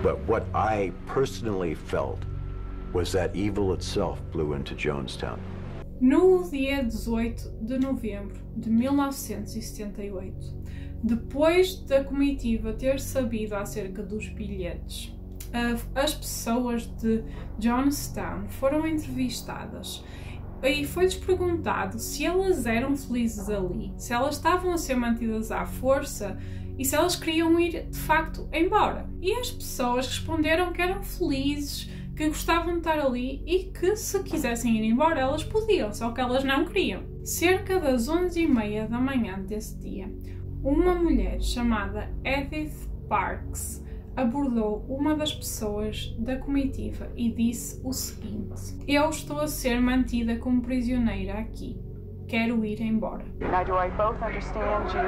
But what I personally felt was that evil itself blew into Jonestown. No dia 18 de novembro de 1978, depois da comitiva ter sabido acerca dos bilhetes, as pessoas de Jonestown foram entrevistadas e foi-lhes perguntado se elas eram felizes ali, se elas estavam a ser mantidas à força e se elas queriam ir de facto embora. E as pessoas responderam que eram felizes, que gostavam de estar ali e que se quisessem ir embora elas podiam, só que elas não queriam. Cerca das 11h30 da manhã desse dia, uma mulher chamada Edith Parks abordou uma das pessoas da comitiva e disse o seguinte: "Eu estou a ser mantida como prisioneira aqui. Quero ir embora." Now, do I both understand you to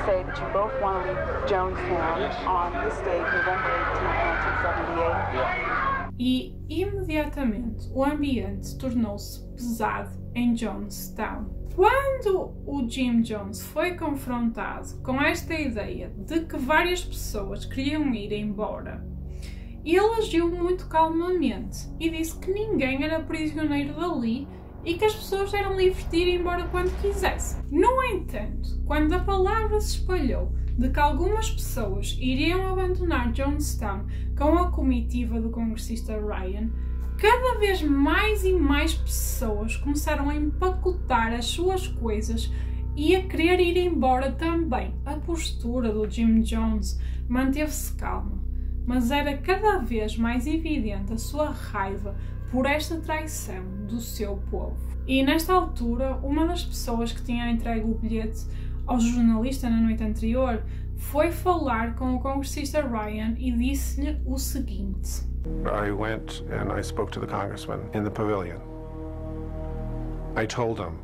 say that you both want to leave Jonestown on this date, November 18, 1978? E imediatamente o ambiente tornou-se pesado em Jonestown. Quando o Jim Jones foi confrontado com esta ideia de que várias pessoas queriam ir embora, ele agiu muito calmamente e disse que ninguém era prisioneiro dali e que as pessoas eram livres de ir embora quando quisessem. No entanto, quando a palavra se espalhou de que algumas pessoas iriam abandonar Jonestown com a comitiva do congressista Ryan, cada vez mais e mais pessoas começaram a empacotar as suas coisas e a querer ir embora também. A postura do Jim Jones manteve-se calma, mas era cada vez mais evidente a sua raiva por esta traição do seu povo. E nesta altura, uma das pessoas que tinha entregue o bilhete ao jornalista na noite anterior foi falar com o congressista Ryan e disse-lhe o seguinte: I went and I spoke to the congressman in the pavilion. I told him,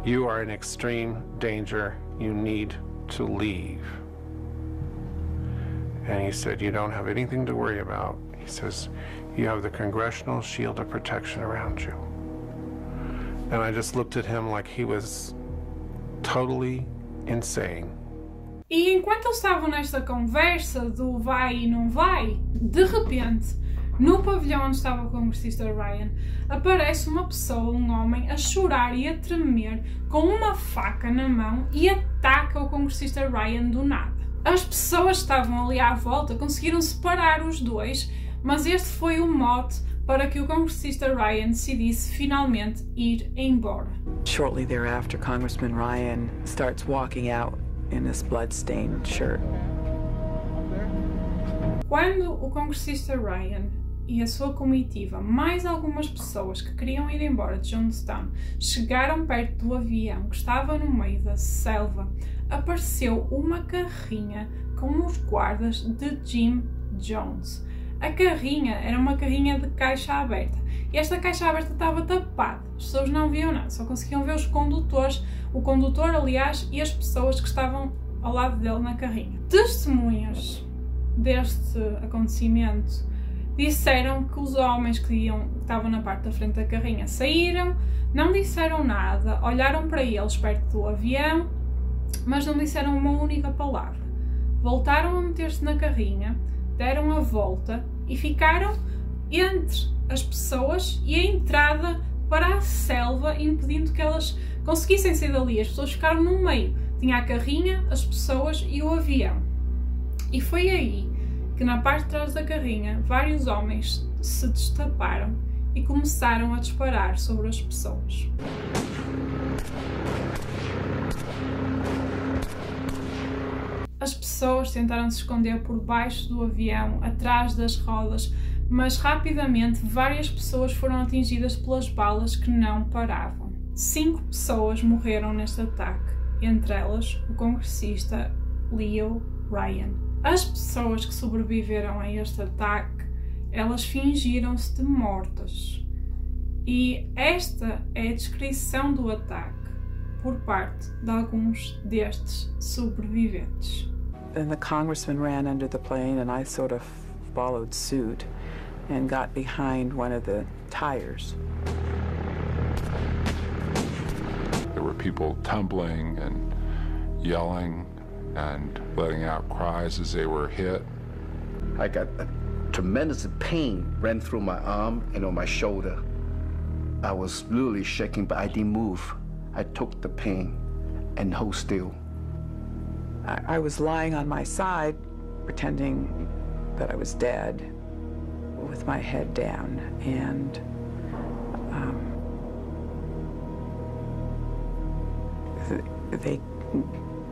you are in extreme danger, you need to leave. And he said, you don't have anything to worry about. He says, you have the Congressional Shield of Protection around you. And I just looked at him like he was totally insane. E enquanto eles estavam nesta conversa do vai e não vai, de repente, no pavilhão onde estava o congressista Ryan, aparece uma pessoa, um homem, a chorar e a tremer com uma faca na mão e ataca o congressista Ryan do nada. As pessoas que estavam ali à volta conseguiram separar os dois, mas este foi o mote para que o congressista Ryan decidisse finalmente ir embora. Shortly thereafter, Congressman Ryan starts walking out in this blood-stained shirt. Quando o congressista Ryan e a sua comitiva, mais algumas pessoas que queriam ir embora de Jonestown, chegaram perto do avião que estava no meio da selva, apareceu uma carrinha com os guardas de Jim Jones. A carrinha era uma carrinha de caixa aberta e esta caixa aberta estava tapada, as pessoas não viam nada, só conseguiam ver os condutores, o condutor, aliás, e as pessoas que estavam ao lado dele na carrinha. Testemunhas deste acontecimento disseram que os homens que estavam na parte da frente da carrinha saíram, não disseram nada, olharam para eles perto do avião, mas não disseram uma única palavra. Voltaram a meter-se na carrinha, deram a volta e ficaram entre as pessoas e a entrada para a selva, impedindo que elas conseguissem sair dali. As pessoas ficaram no meio. Tinha a carrinha, as pessoas e o avião. E foi aí que na parte de trás da carrinha vários homens se destaparam e começaram a disparar sobre as pessoas. As pessoas tentaram se esconder por baixo do avião, atrás das rodas, mas rapidamente várias pessoas foram atingidas pelas balas que não paravam. 5 pessoas morreram neste ataque, entre elas o congressista Leo Ryan. As pessoas que sobreviveram a este ataque, elas fingiram-se de mortas. E esta é a descrição do ataque por parte de alguns destes sobreviventes. Then the congressman ran under the plane and I sort of followed suit and got behind one of the tires. There were people tumbling and yelling and letting out cries as they were hit. I got a tremendous pain ran through my arm and on my shoulder. I was literally shaking, but I didn't move. I took the pain and hold still. I was lying on my side, pretending that I was dead, with my head down, and they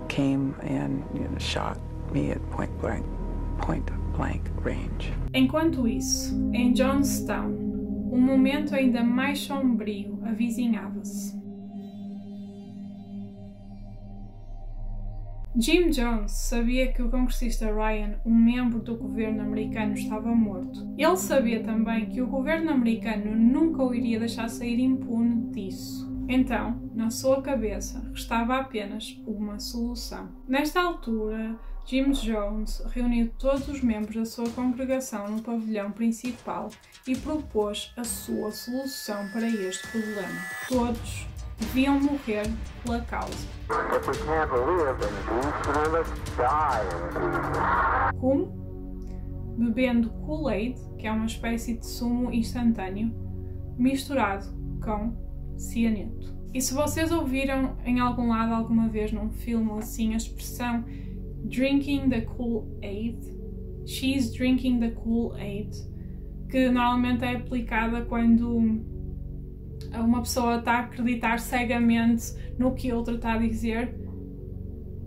came and shot me at point blank range. Enquanto isso, em Jonestown, um momento ainda mais sombrio avizinhava-se. Jim Jones sabia que o congressista Ryan, um membro do governo americano, estava morto. Ele sabia também que o governo americano nunca o iria deixar sair impune disso. Então, na sua cabeça, restava apenas uma solução. Nesta altura, Jim Jones reuniu todos os membros da sua congregação no pavilhão principal e propôs a sua solução para este problema. Todos deviam morrer pela causa. Como? Bebendo Kool-Aid, que é uma espécie de sumo instantâneo, misturado com cianeto. E se vocês ouviram em algum lado alguma vez num filme assim a expressão drinking the Kool-Aid, she's drinking the Kool-Aid, que normalmente é aplicada quando uma pessoa está a acreditar cegamente no que outra está a dizer.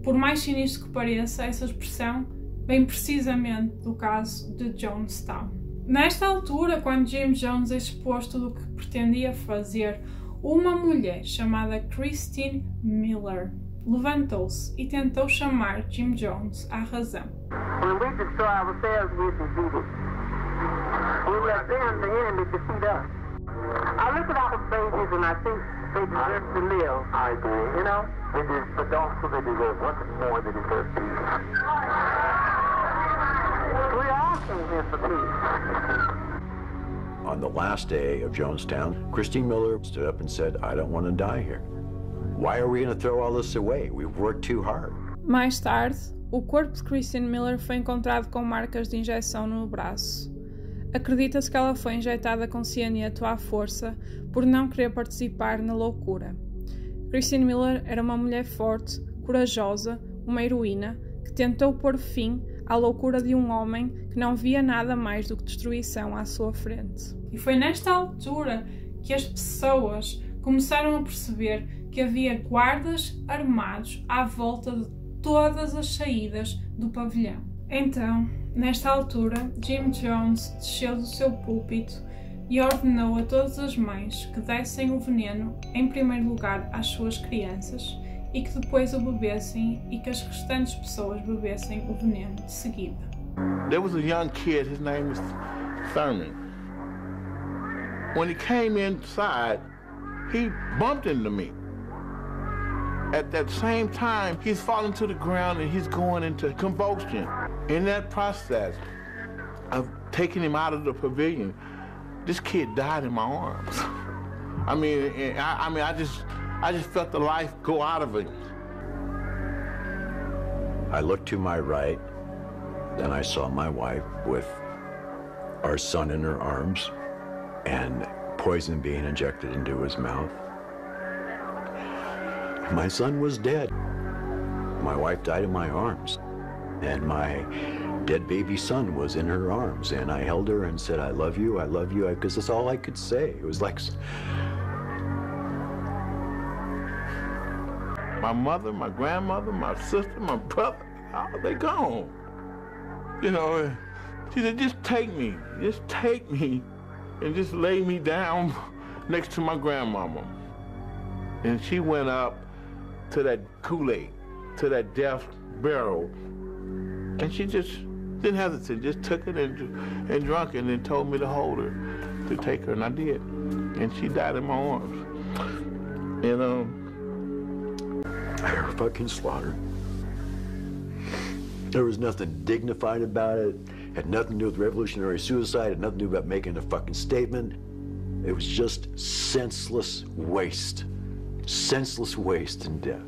Por mais sinistro que pareça, essa expressão vem precisamente do caso de Jonestown. Nesta altura, quando Jim Jones é exposto do que pretendia fazer, uma mulher chamada Christine Miller levantou-se e tentou chamar Jim Jones à razão. When we destroy ourselves, we're defeated. We let them, the enemy, defeat us. I look at our babies and I think they deserve to live. I do. You know? But also they deserve what more they deserve peace. We all came here for peace. On the last day of Jonestown, Christine Miller stood up and said, I don't want to die here. Why are we going to throw all this away? We've worked too hard. Mais tarde, o corpo de Christine Miller foi encontrado com marcas de injeção no braço. Acredita-se que ela foi injetada com cianeto à força por não querer participar na loucura. Christine Miller era uma mulher forte, corajosa, uma heroína, que tentou pôr fim à loucura de um homem que não via nada mais do que destruição à sua frente. E foi nesta altura que as pessoas começaram a perceber que havia guardas armados à volta de todas as saídas do pavilhão. Então, nesta altura, Jim Jones desceu do seu púlpito e ordenou a todas as mães que dessem o veneno em primeiro lugar às suas crianças e que depois o bebessem e que as restantes pessoas bebessem o veneno de seguida. There was a young kid, his name is Thurman. When he came inside, he bumped into me. At that same time, he's falling to the ground and he's going into convulsion. In that process of taking him out of the pavilion, this kid died in my arms. I just felt the life go out of him. I looked to my right, then I saw my wife with our son in her arms and poison being injected into his mouth. My son was dead. My wife died in my arms, and my dead baby son was in her arms, and I held her and said, I love you, because that's all I could say. It was like... My mother, my grandmother, my sister, my brother, they gone. You know, she said, just take me, and just lay me down next to my grandmama. And she went up to that Kool-Aid, to that death barrel, and she just didn't hesitate, just took it and drank it, and then told me to hold her, to take her, and I did. And she died in my arms. I was fucking slaughtered. There was nothing dignified about it. Had nothing to do with revolutionary suicide. Had nothing to do about making a fucking statement. It was just senseless waste. Senseless waste and death.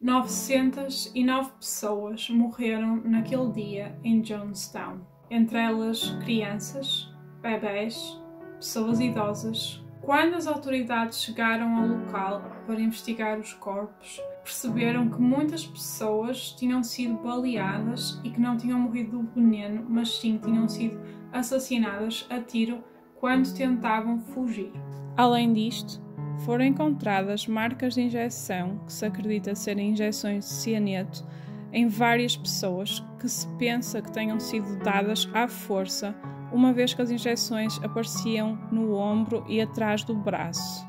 909 pessoas morreram naquele dia em Jonestown. Entre elas crianças, bebés, pessoas idosas. Quando as autoridades chegaram ao local para investigar os corpos, perceberam que muitas pessoas tinham sido baleadas e que não tinham morrido do veneno, mas sim tinham sido assassinadas a tiro quando tentavam fugir. Além disto, foram encontradas marcas de injeção que se acredita serem injeções de cianeto em várias pessoas que se pensa que tenham sido dadas à força, uma vez que as injeções apareciam no ombro e atrás do braço.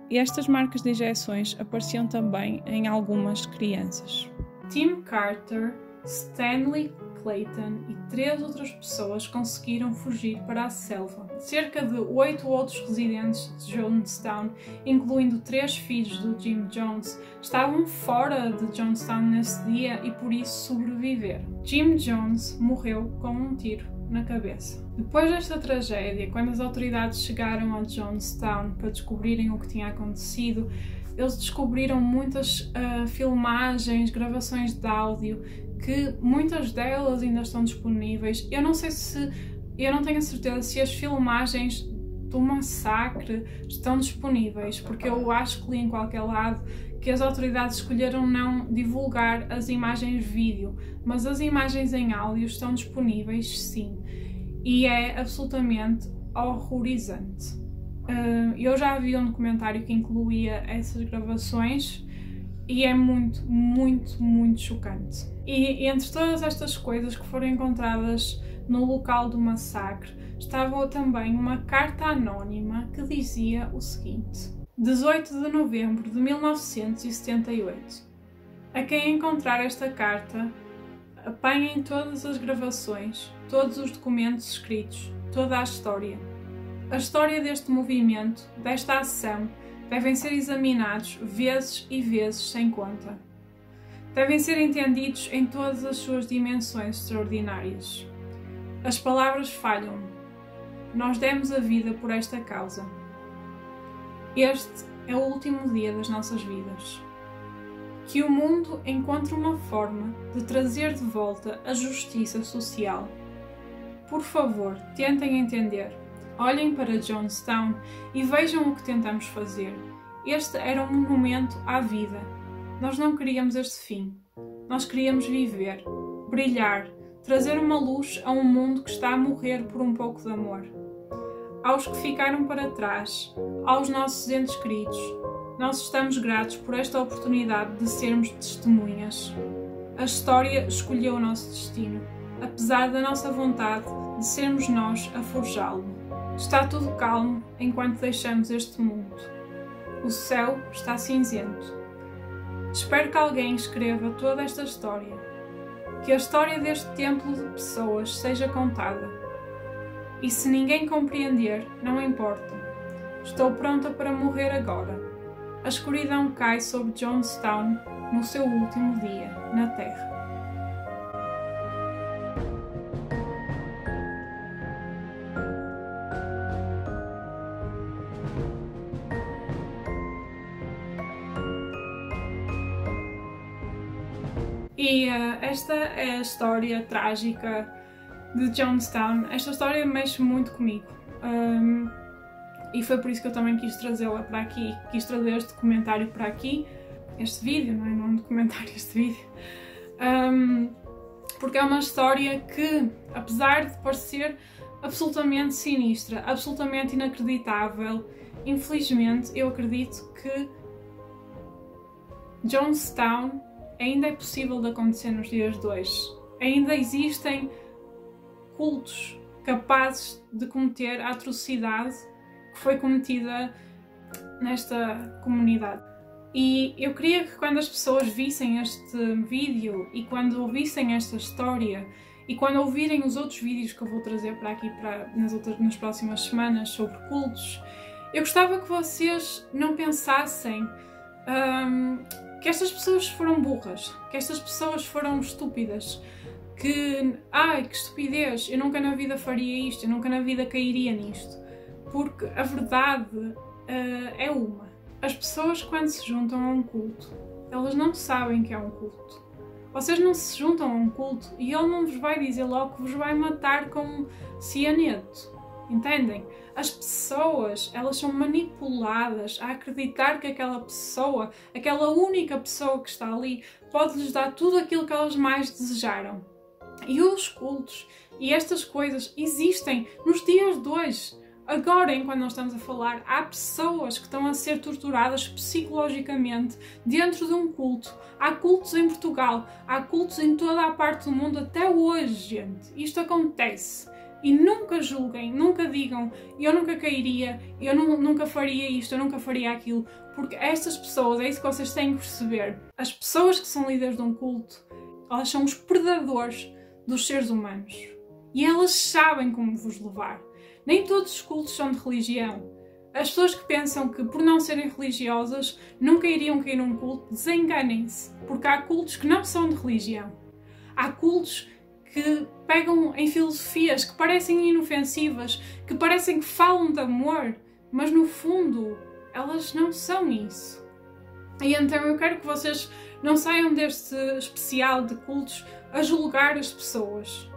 E estas marcas de injeções apareciam também em algumas crianças. Tim Carter, Stanley Clayton e 3 outras pessoas conseguiram fugir para a selva. Cerca de 8 outros residentes de Jonestown, incluindo 3 filhos do Jim Jones, estavam fora de Jonestown nesse dia e por isso sobreviveram. Jim Jones morreu com um tiro na cabeça. Depois desta tragédia, quando as autoridades chegaram a Jonestown para descobrirem o que tinha acontecido, eles descobriram muitas filmagens, gravações de áudio, que muitas delas ainda estão disponíveis. Eu não tenho a certeza se as filmagens do massacre estão disponíveis, porque eu acho que li em qualquer lado que as autoridades escolheram não divulgar as imagens vídeo, mas as imagens em áudio estão disponíveis sim. e é absolutamente horrorizante. Eu já vi um documentário que incluía essas gravações e é muito, muito, muito chocante. E entre todas estas coisas que foram encontradas no local do massacre, estava também uma carta anónima que dizia o seguinte: 18 de novembro de 1978. A quem encontrar esta carta, apanhem todas as gravações, todos os documentos escritos, toda a história. A história deste movimento, desta ação, devem ser examinados vezes e vezes sem conta. Devem ser entendidos em todas as suas dimensões extraordinárias. As palavras falham-me. Nós demos a vida por esta causa. Este é o último dia das nossas vidas. Que o mundo encontre uma forma de trazer de volta a justiça social. Por favor, tentem entender. Olhem para Jonestown e vejam o que tentamos fazer. Este era um monumento à vida. Nós não queríamos este fim. Nós queríamos viver, brilhar, trazer uma luz a um mundo que está a morrer por um pouco de amor. Aos que ficaram para trás, aos nossos entes queridos, nós estamos gratos por esta oportunidade de sermos testemunhas. A história escolheu o nosso destino, apesar da nossa vontade de sermos nós a forjá-lo. Está tudo calmo enquanto deixamos este mundo. O céu está cinzento. Espero que alguém escreva toda esta história. Que a história deste templo de pessoas seja contada. E se ninguém compreender, não importa. Estou pronta para morrer agora. A escuridão cai sobre Jonestown no seu último dia na Terra. E esta é a história trágica de Jonestown. Esta história mexe muito comigo. E foi por isso que eu também quis trazê-la para aqui, quis trazer este documentário para aqui, este vídeo, não é um documentário, este vídeo, porque é uma história que, apesar de parecer absolutamente sinistra, absolutamente inacreditável, infelizmente eu acredito que Jonestown ainda é possível de acontecer nos dias de hoje. Ainda existem cultos capazes de cometer a atrocidade que foi cometida nesta comunidade. E eu queria que quando as pessoas vissem este vídeo e quando ouvissem esta história e quando ouvirem os outros vídeos que eu vou trazer para aqui nas próximas semanas sobre cultos, eu gostava que vocês não pensassem que estas pessoas foram burras, que estas pessoas foram estúpidas, que estupidez, eu nunca na vida faria isto, eu nunca na vida cairia nisto. Porque a verdade é uma. As pessoas, quando se juntam a um culto, elas não sabem que é um culto. Vocês não se juntam a um culto e ele não vos vai dizer logo que vos vai matar com cianeto. Entendem? As pessoas, elas são manipuladas a acreditar que aquela pessoa, aquela única pessoa que está ali, pode lhes dar tudo aquilo que elas mais desejaram. E os cultos e estas coisas existem nos dias de hoje. Agora, enquanto nós estamos a falar, há pessoas que estão a ser torturadas psicologicamente dentro de um culto. Há cultos em Portugal, há cultos em toda a parte do mundo até hoje, gente. Isto acontece. E nunca julguem, nunca digam, eu nunca cairia, eu nunca faria isto, eu nunca faria aquilo. Porque estas pessoas, é isso que vocês têm que perceber. As pessoas que são líderes de um culto, elas são os predadores dos seres humanos. E elas sabem como vos levar. Nem todos os cultos são de religião. As pessoas que pensam que por não serem religiosas nunca iriam cair num culto, desenganem-se, porque há cultos que não são de religião. Há cultos que pegam em filosofias que parecem inofensivas, que parecem que falam de amor, mas no fundo elas não são isso. E então eu quero que vocês não saiam deste especial de cultos a julgar as pessoas,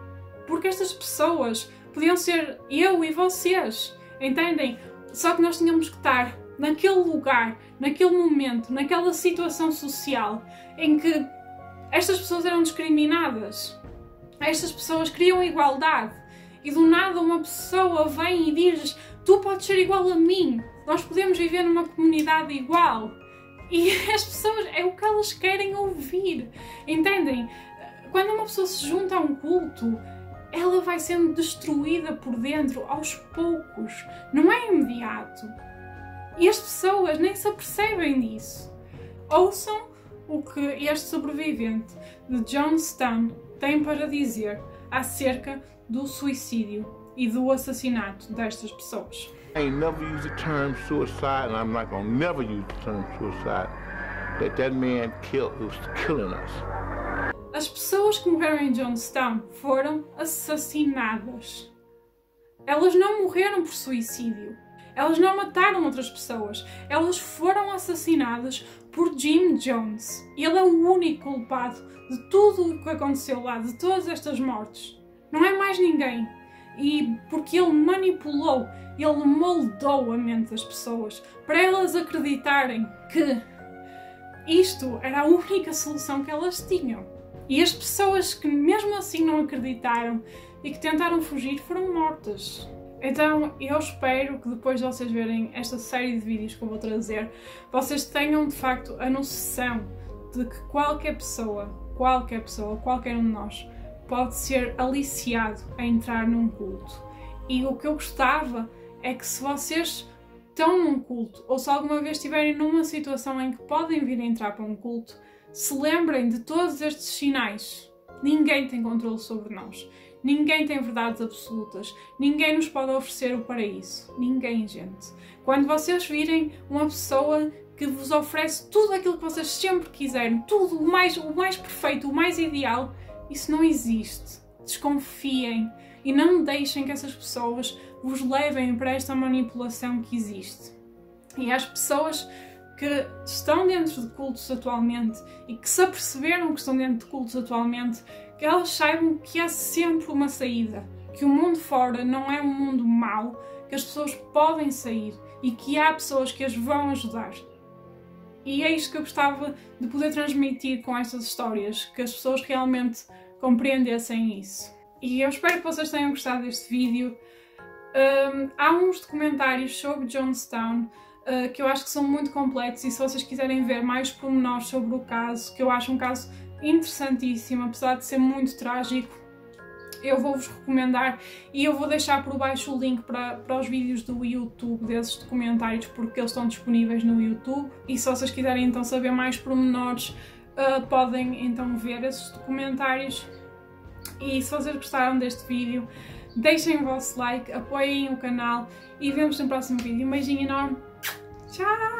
porque estas pessoas podiam ser eu e vocês, entendem? Só que nós tínhamos que estar naquele lugar, naquele momento, naquela situação social em que estas pessoas eram discriminadas. Estas pessoas queriam igualdade e do nada uma pessoa vem e diz: tu podes ser igual a mim, nós podemos viver numa comunidade igual. E as pessoas, é o que elas querem ouvir, entendem? Quando uma pessoa se junta a um culto, ela vai sendo destruída por dentro aos poucos, não é imediato. E as pessoas nem se apercebem disso. Ouçam o que este sobrevivente de Jonestown tem para dizer acerca do suicídio e do assassinato destas pessoas. I ain't never used the term suicide, and I'm not gonna never use the term suicide. That man was killing us. As pessoas que morreram em Jonestown foram assassinadas. Elas não morreram por suicídio. Elas não mataram outras pessoas. Elas foram assassinadas por Jim Jones. Ele é o único culpado de tudo o que aconteceu lá, de todas estas mortes. Não é mais ninguém. E porque ele manipulou, ele moldou a mente das pessoas para elas acreditarem que isto era a única solução que elas tinham. E as pessoas que mesmo assim não acreditaram e que tentaram fugir foram mortas. Então eu espero que depois de vocês verem esta série de vídeos que eu vou trazer, vocês tenham de facto a noção de que qualquer pessoa, qualquer um de nós, pode ser aliciado a entrar num culto. E o que eu gostava é que se vocês estão num culto, ou se alguma vez estiverem numa situação em que podem vir a entrar para um culto, se lembrem de todos estes sinais. Ninguém tem controle sobre nós. Ninguém tem verdades absolutas. Ninguém nos pode oferecer o paraíso. Ninguém, gente. Quando vocês virem uma pessoa que vos oferece tudo aquilo que vocês sempre quiserem, tudo o mais perfeito, o mais ideal, isso não existe. Desconfiem e não deixem que essas pessoas vos levem para esta manipulação que existe. E as pessoas que estão dentro de cultos atualmente e que se aperceberam que estão dentro de cultos atualmente, que elas saibam que há sempre uma saída, que o mundo fora não é um mundo mau, que as pessoas podem sair e que há pessoas que as vão ajudar. E é isto que eu gostava de poder transmitir com estas histórias, que as pessoas realmente compreendessem isso. E eu espero que vocês tenham gostado deste vídeo. Há uns documentários sobre Jonestown que eu acho que são muito completos, e se vocês quiserem ver mais pormenores sobre o caso, que eu acho um caso interessantíssimo, apesar de ser muito trágico, eu vou-vos recomendar, e eu vou deixar por baixo o link para os vídeos do YouTube desses documentários, porque eles estão disponíveis no YouTube, e se vocês quiserem então saber mais pormenores, podem então ver esses documentários. E se vocês gostaram deste vídeo, deixem o vosso like, apoiem o canal e vemos no próximo vídeo. Um beijinho enorme. Tchau!